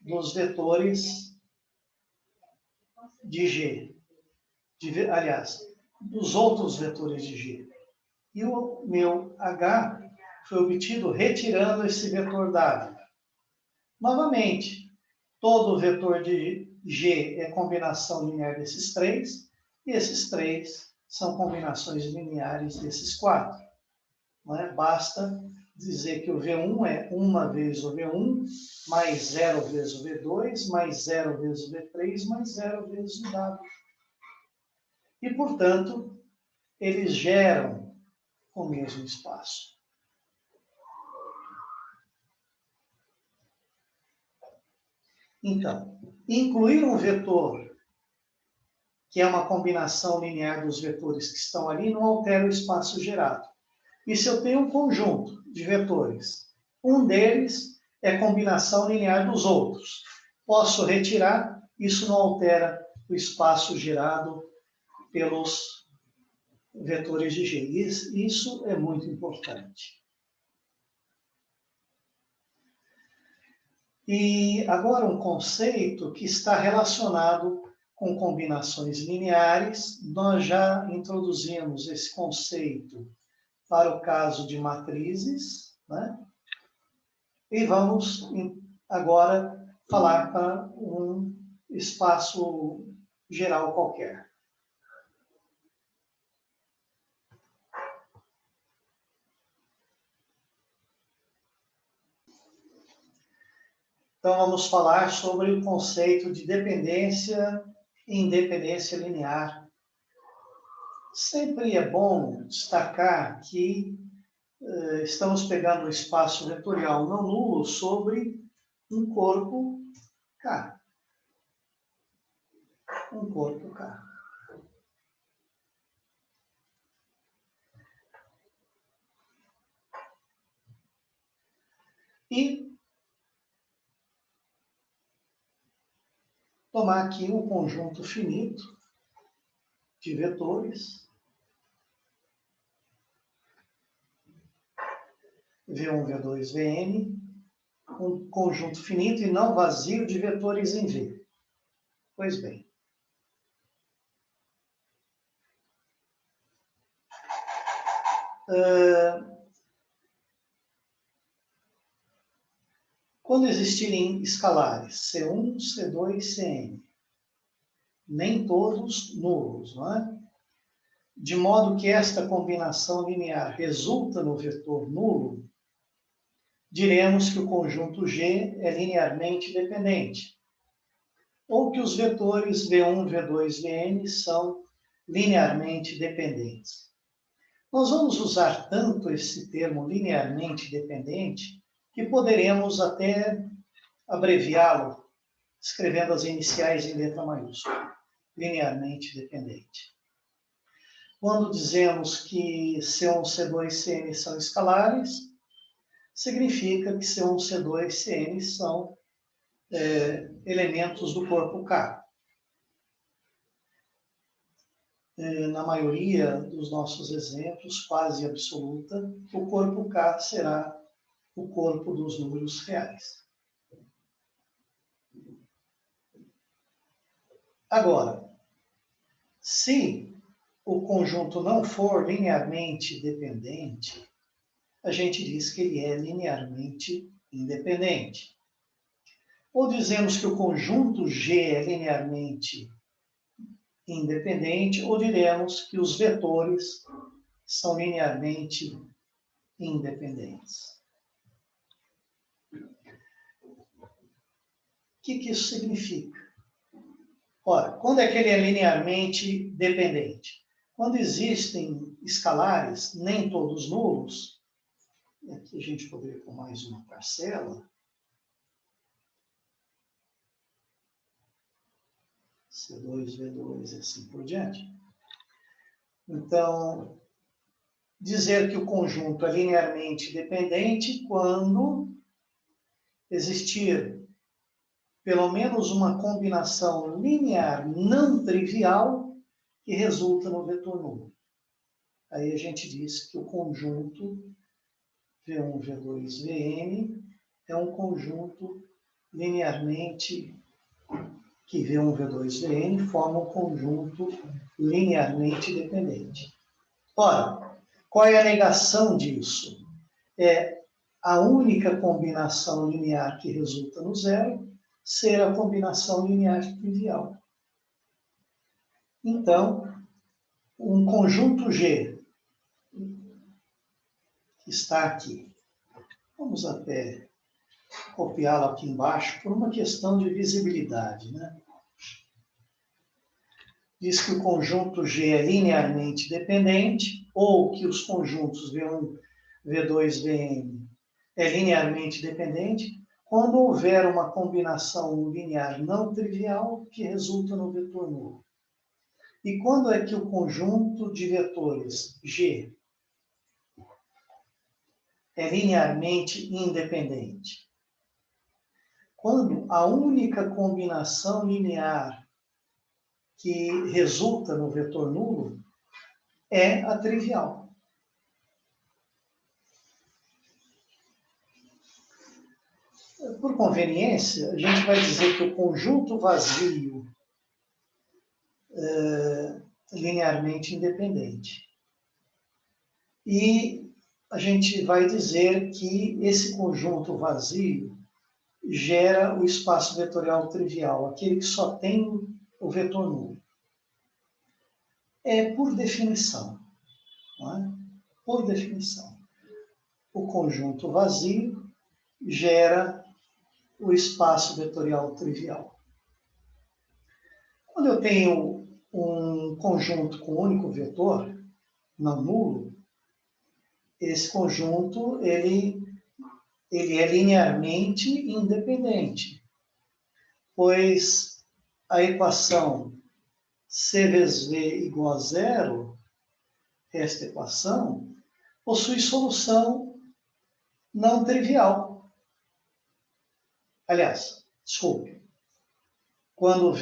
dos vetores de G, aliás, dos outros vetores de G. E o meu H foi obtido retirando esse vetor W. Novamente, todo vetor de G é combinação linear desses três, e esses três são combinações lineares desses quatro. Não é? Basta dizer que o V1 é uma vez o V1, mais 0 vezes o V2, mais 0 vezes o V3, mais 0 vezes o W. E, portanto, eles geram o mesmo espaço. Então, incluir um vetor que é uma combinação linear dos vetores que estão ali não altera o espaço gerado. E se eu tenho um conjunto de vetores, um deles é combinação linear dos outros, posso retirar, isso não altera o espaço gerado pelos vetores de G. Isso é muito importante. E agora um conceito que está relacionado com combinações lineares. Nós já introduzimos esse conceito para o caso de matrizes, né? E vamos agora falar para um espaço geral qualquer. Então, vamos falar sobre o conceito de dependência e independência linear. Sempre é bom destacar que estamos pegando um espaço vetorial não nulo sobre um corpo K. Um corpo K. E tomar aqui um conjunto finito de vetores, V1, V2, Vn, um conjunto finito e não vazio de vetores em V. Pois bem. Quando existirem escalares C1, C2, Cn, nem todos nulos, não é? De modo que esta combinação linear resulta no vetor nulo, diremos que o conjunto G é linearmente dependente, ou que os vetores V1, V2, Vn são linearmente dependentes. Nós vamos usar tanto esse termo linearmente dependente que poderemos até abreviá-lo escrevendo as iniciais em letra maiúscula, linearmente dependente. Quando dizemos que C1, C2 e Cn são escalares, significa que C1, C2 e Cn são elementos do corpo K. Na maioria dos nossos exemplos, quase absoluta, o corpo K será o corpo dos números reais. Agora, se o conjunto não for linearmente dependente, a gente diz que ele é linearmente independente. Ou dizemos que o conjunto G é linearmente independente, ou diremos que os vetores são linearmente independentes. O que isso significa? Ora, quando é que ele é linearmente dependente? Quando existem escalares, nem todos nulos, e aqui a gente poderia pôr mais uma parcela, C2, V2 e assim por diante. Então, dizer que o conjunto é linearmente dependente quando existir pelo menos uma combinação linear não trivial que resulta no vetor nulo. Aí a gente diz que o conjunto V1, V2, Vn é um conjunto linearmente, que V1, V2, Vn forma um conjunto linearmente dependente. Ora, qual é a negação disso? É a única combinação linear que resulta no zero ser a combinação linear trivial. Então, um conjunto G, que está aqui, vamos até copiá-lo aqui embaixo por uma questão de visibilidade, né? Diz que o conjunto G é linearmente dependente, ou que os conjuntos V1, V2, Vn é linearmente dependente, quando houver uma combinação linear não trivial que resulta no vetor nulo. E quando é que o conjunto de vetores G é linearmente independente? Quando a única combinação linear que resulta no vetor nulo é a trivial. Por conveniência, a gente vai dizer que o conjunto vazio é linearmente independente. E a gente vai dizer que esse conjunto vazio gera o espaço vetorial trivial, aquele que só tem o vetor nulo. É por definição, não é? Por definição. O conjunto vazio gera o espaço vetorial trivial. Quando eu tenho um conjunto com um único vetor, não nulo, esse conjunto ele é linearmente independente, pois a equação C vezes V igual a zero, esta equação, possui solução não trivial. Aliás, desculpe, quando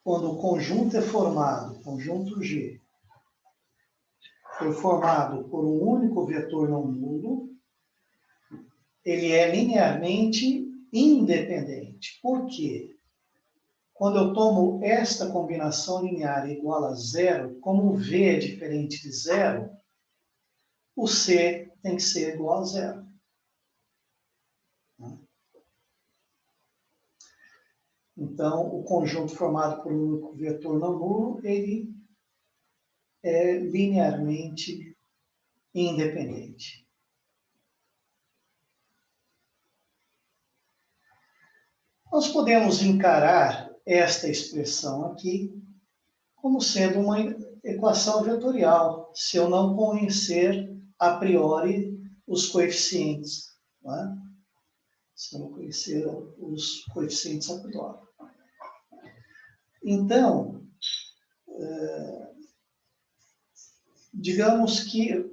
o conjunto é formado, o conjunto G, foi formado por um único vetor não nulo, ele é linearmente independente. Por quê? Quando eu tomo esta combinação linear igual a zero, como o V é diferente de zero, o C tem que ser igual a zero. Então, o conjunto formado por um único vetor não nulo, ele é linearmente independente. Nós podemos encarar esta expressão aqui como sendo equação vetorial, se eu não conhecer a priori os coeficientes, não é? Se eu não conhecer os coeficientes a priori. Então, digamos que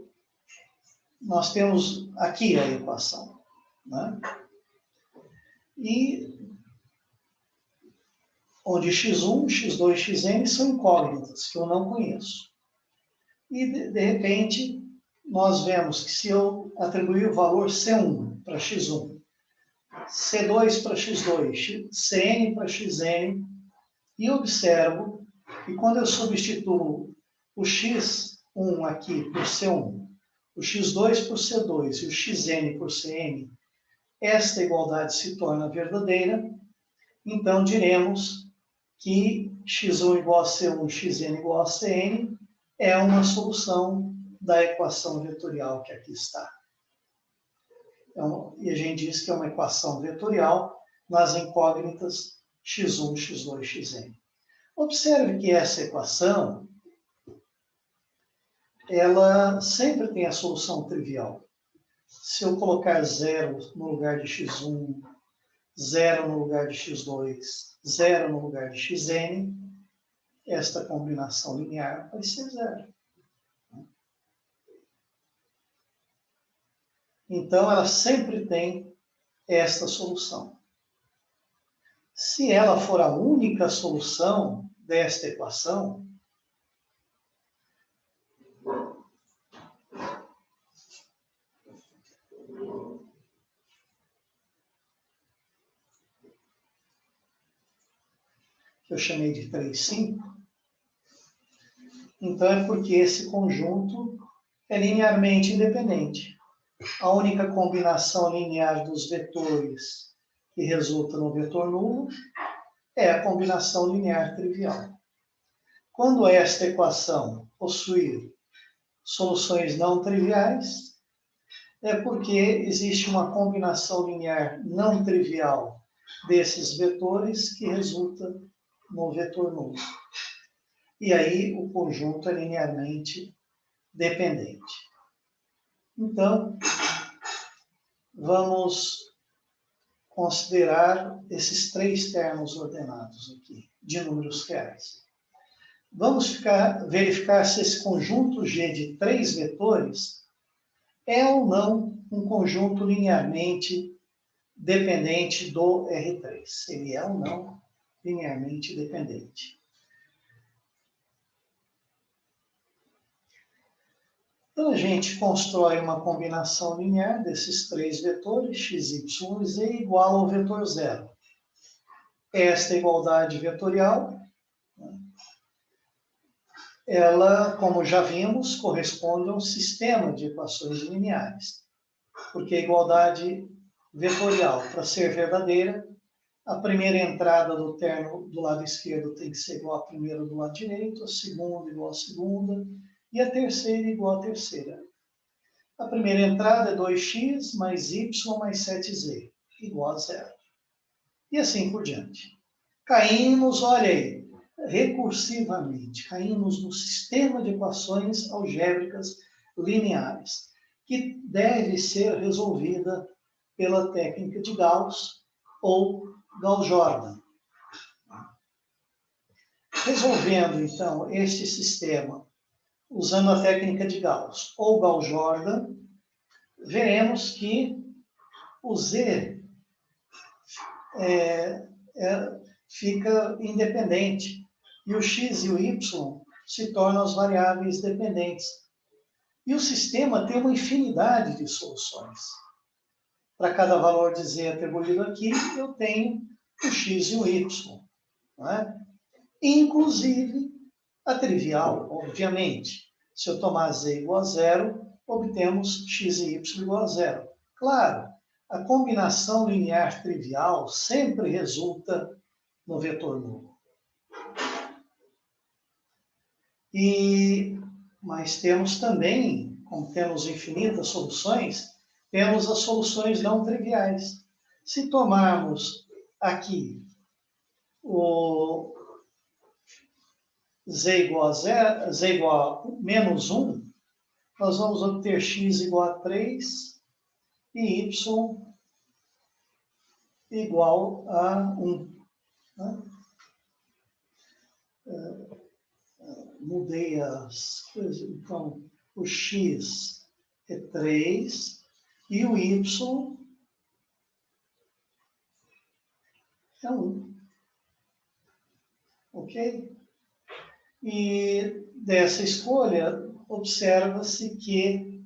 nós temos aqui a equação, né? E onde x1, x2, xn são incógnitas, que eu não conheço. E, de repente, nós vemos que se eu atribuir o valor C1 para x1, C2 para x2, Cn para xn, e observo que quando eu substituo o x1 aqui por C1, o x2 por C2 e o xn por Cn, esta igualdade se torna verdadeira, então diremos que x1 igual a C1, xn igual a Cn é uma solução da equação vetorial que aqui está. Então, e a gente diz que é uma equação vetorial nas incógnitas x1, x2, xn. Observe que essa equação, ela sempre tem a solução trivial. Se eu colocar 0 no lugar de x1, 0 no lugar de x2, 0 no lugar de xn, esta combinação linear vai ser 0. Então, ela sempre tem esta solução. Se ela for a única solução desta equação, que eu chamei de 3, 5, então é porque esse conjunto é linearmente independente. A única combinação linear dos vetores que resulta no vetor nulo é a combinação linear trivial. Quando esta equação possuir soluções não triviais, é porque existe uma combinação linear não trivial desses vetores que resulta no vetor nulo. E aí o conjunto é linearmente dependente. Então, vamos considerar esses 3 termos ordenados aqui, de números reais. Vamos verificar se esse conjunto G de 3 vetores é ou não um conjunto linearmente dependente do R3. Ele é ou não linearmente dependente. Então, a gente constrói uma combinação linear desses 3 vetores, x, y e z, igual ao vetor zero. Esta igualdade vetorial, ela, como já vimos, corresponde a um sistema de equações lineares. Porque a igualdade vetorial, para ser verdadeira, a primeira entrada do termo do lado esquerdo tem que ser igual à primeira do lado direito, a segunda igual à segunda, e a terceira igual à terceira. A primeira entrada é 2x mais y mais 7z, igual a 0. E assim por diante. Caímos, olha aí, recursivamente, caímos no sistema de equações algébricas lineares, que deve ser resolvida pela técnica de Gauss ou Gauss-Jordan. Resolvendo, então, este sistema usando a técnica de Gauss ou Gauss-Jordan, veremos que o z fica independente e o x e o y se tornam as variáveis dependentes. E o sistema tem uma infinidade de soluções. Para cada valor de z atribuído aqui, eu tenho o x e o y. Não é? Inclusive a trivial, obviamente. Se eu tomar z igual a 0, obtemos x e y igual a 0. Claro, a combinação linear trivial sempre resulta no vetor nulo. Mas temos também, como temos infinitas soluções, temos as soluções não triviais. Se tomarmos aqui o z igual a 0, z igual a menos 1, nós vamos obter x igual a 3 e y igual a 1. Né? Mudei as coisas. Então, o x é 3 e o y é 1. Ok? E dessa escolha, observa-se que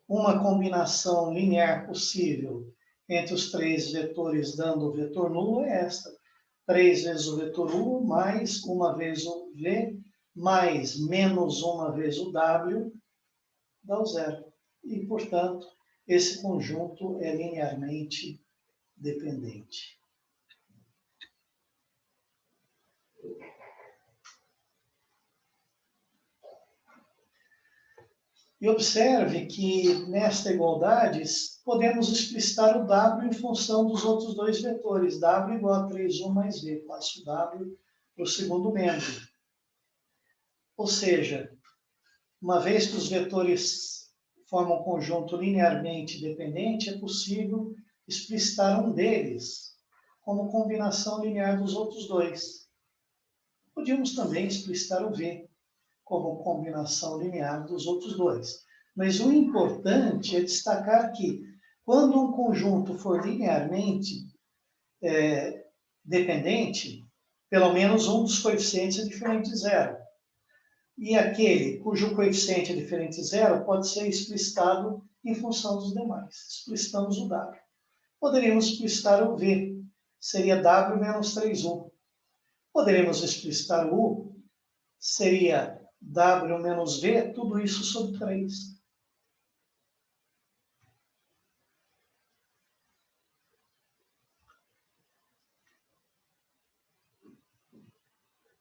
uma combinação linear possível entre os três vetores dando o vetor nulo é esta. 3 vezes o vetor u, mais uma vez o v, mais menos uma vez o w, dá o zero. E, portanto, esse conjunto é linearmente dependente. E observe que, nesta igualdade, podemos explicitar o w em função dos outros dois vetores. W igual a 3u mais v. Passo o w para o segundo membro. Ou seja, uma vez que os vetores formam um conjunto linearmente dependente, é possível explicitar um deles como combinação linear dos outros dois. Podíamos também explicitar o v como combinação linear dos outros dois. Mas o importante é destacar que, quando um conjunto for linearmente dependente, pelo menos um dos coeficientes é diferente de zero. E aquele cujo coeficiente é diferente de zero pode ser explicitado em função dos demais. Explicitamos o w. Poderíamos explicitar o v, seria w menos 3u. Poderíamos explicitar o u, seria w menos v, tudo isso sobre 3.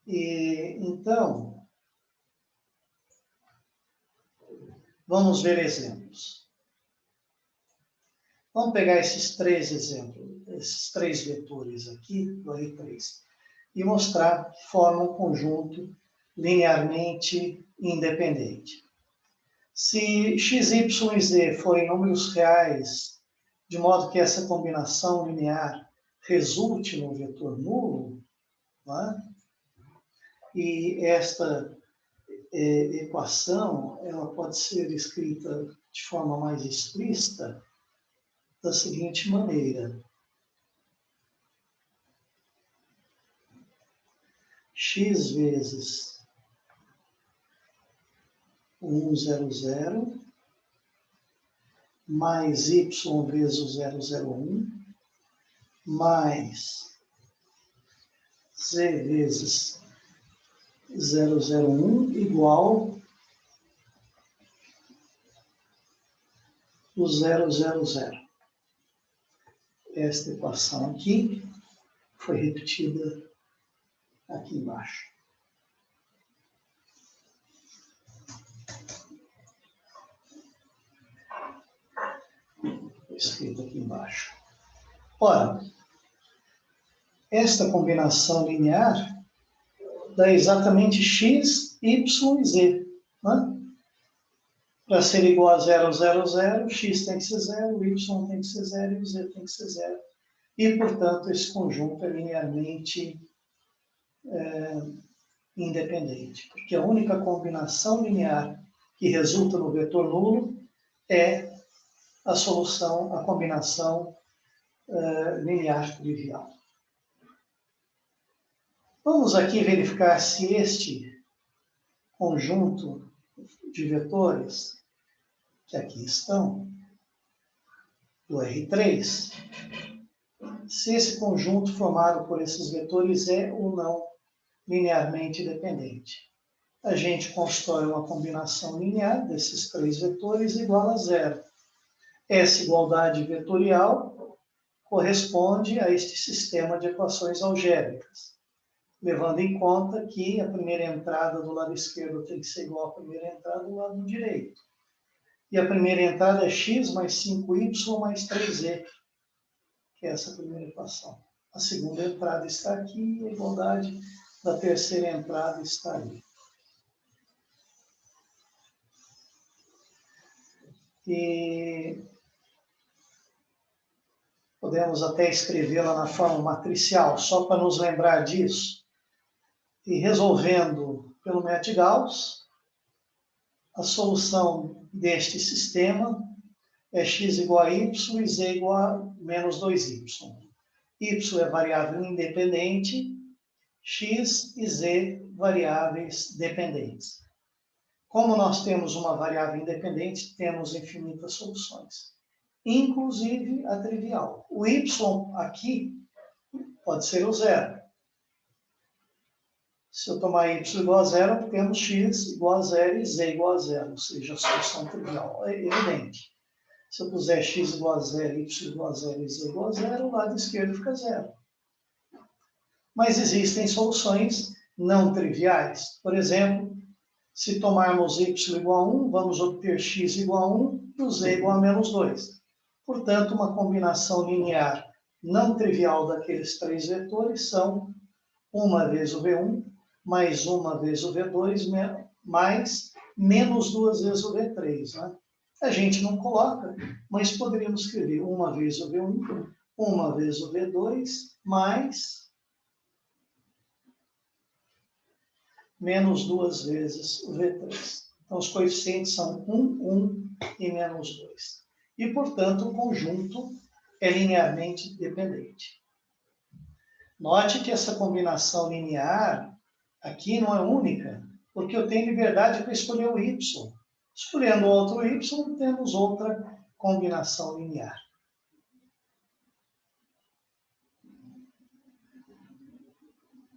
E, então, vamos ver exemplos. Vamos pegar esses três exemplos, esses três vetores aqui, do R3, e mostrar que formam um conjunto linearmente independente. Se x, y e z forem números reais, de modo que essa combinação linear resulte num vetor nulo, né? E esta equação ela pode ser escrita de forma mais explícita da seguinte maneira. X vezes 1, 0, 0, mais y vezes o 0, 0, 1, mais z vezes 0, 0, 1, igual o 0, 0, 0. Esta equação aqui foi repetida aqui embaixo. Escrito aqui embaixo. Ora, esta combinação linear dá exatamente x, y e z. Né? Para ser igual a 0, 0, 0, x tem que ser 0, y tem que ser 0 e o z tem que ser 0. E, portanto, esse conjunto é linearmente independente. Porque a única combinação linear que resulta no vetor nulo é a solução, a combinação linear trivial. Vamos aqui verificar se este conjunto de vetores, que aqui estão, do R3, se esse conjunto formado por esses vetores é ou não linearmente dependente. A gente constrói uma combinação linear desses três vetores igual a zero. Essa igualdade vetorial corresponde a este sistema de equações algébricas, levando em conta que a primeira entrada do lado esquerdo tem que ser igual à primeira entrada do lado direito. E a primeira entrada é x mais 5y mais 3z, que é essa primeira equação. A segunda entrada está aqui e a igualdade da terceira entrada está ali. e podemos até escrevê-la na forma matricial, só para nos lembrar disso. E resolvendo pelo método de Gauss, a solução deste sistema é x igual a y e z igual a menos 2y. Y é variável independente, x e z variáveis dependentes. Como nós temos uma variável independente, temos infinitas soluções, inclusive a trivial. O y aqui pode ser o zero. Se eu tomar y igual a zero, temos x igual a zero e z igual a zero, ou seja, a solução trivial é evidente. Se eu puser x igual a zero, y igual a zero e z igual a zero, o lado esquerdo fica zero. Mas existem soluções não triviais. Por exemplo, se tomarmos y igual a 1, vamos obter x igual a 1 e o z igual a menos 2. Portanto, uma combinação linear não trivial daqueles três vetores são uma vez o V1, mais uma vez o V2, mais menos duas vezes o V3. Né? A gente não coloca, mas poderíamos escrever uma vez o V1, uma vez o V2, mais menos duas vezes o V3. Então, os coeficientes são 1 e menos 2. E, portanto, o conjunto é linearmente dependente. Note que essa combinação linear aqui não é única, porque eu tenho liberdade para escolher o y. Escolhendo outro y, temos outra combinação linear.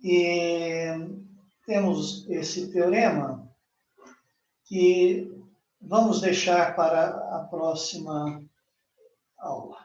E temos esse teorema que vamos deixar para a próxima aula.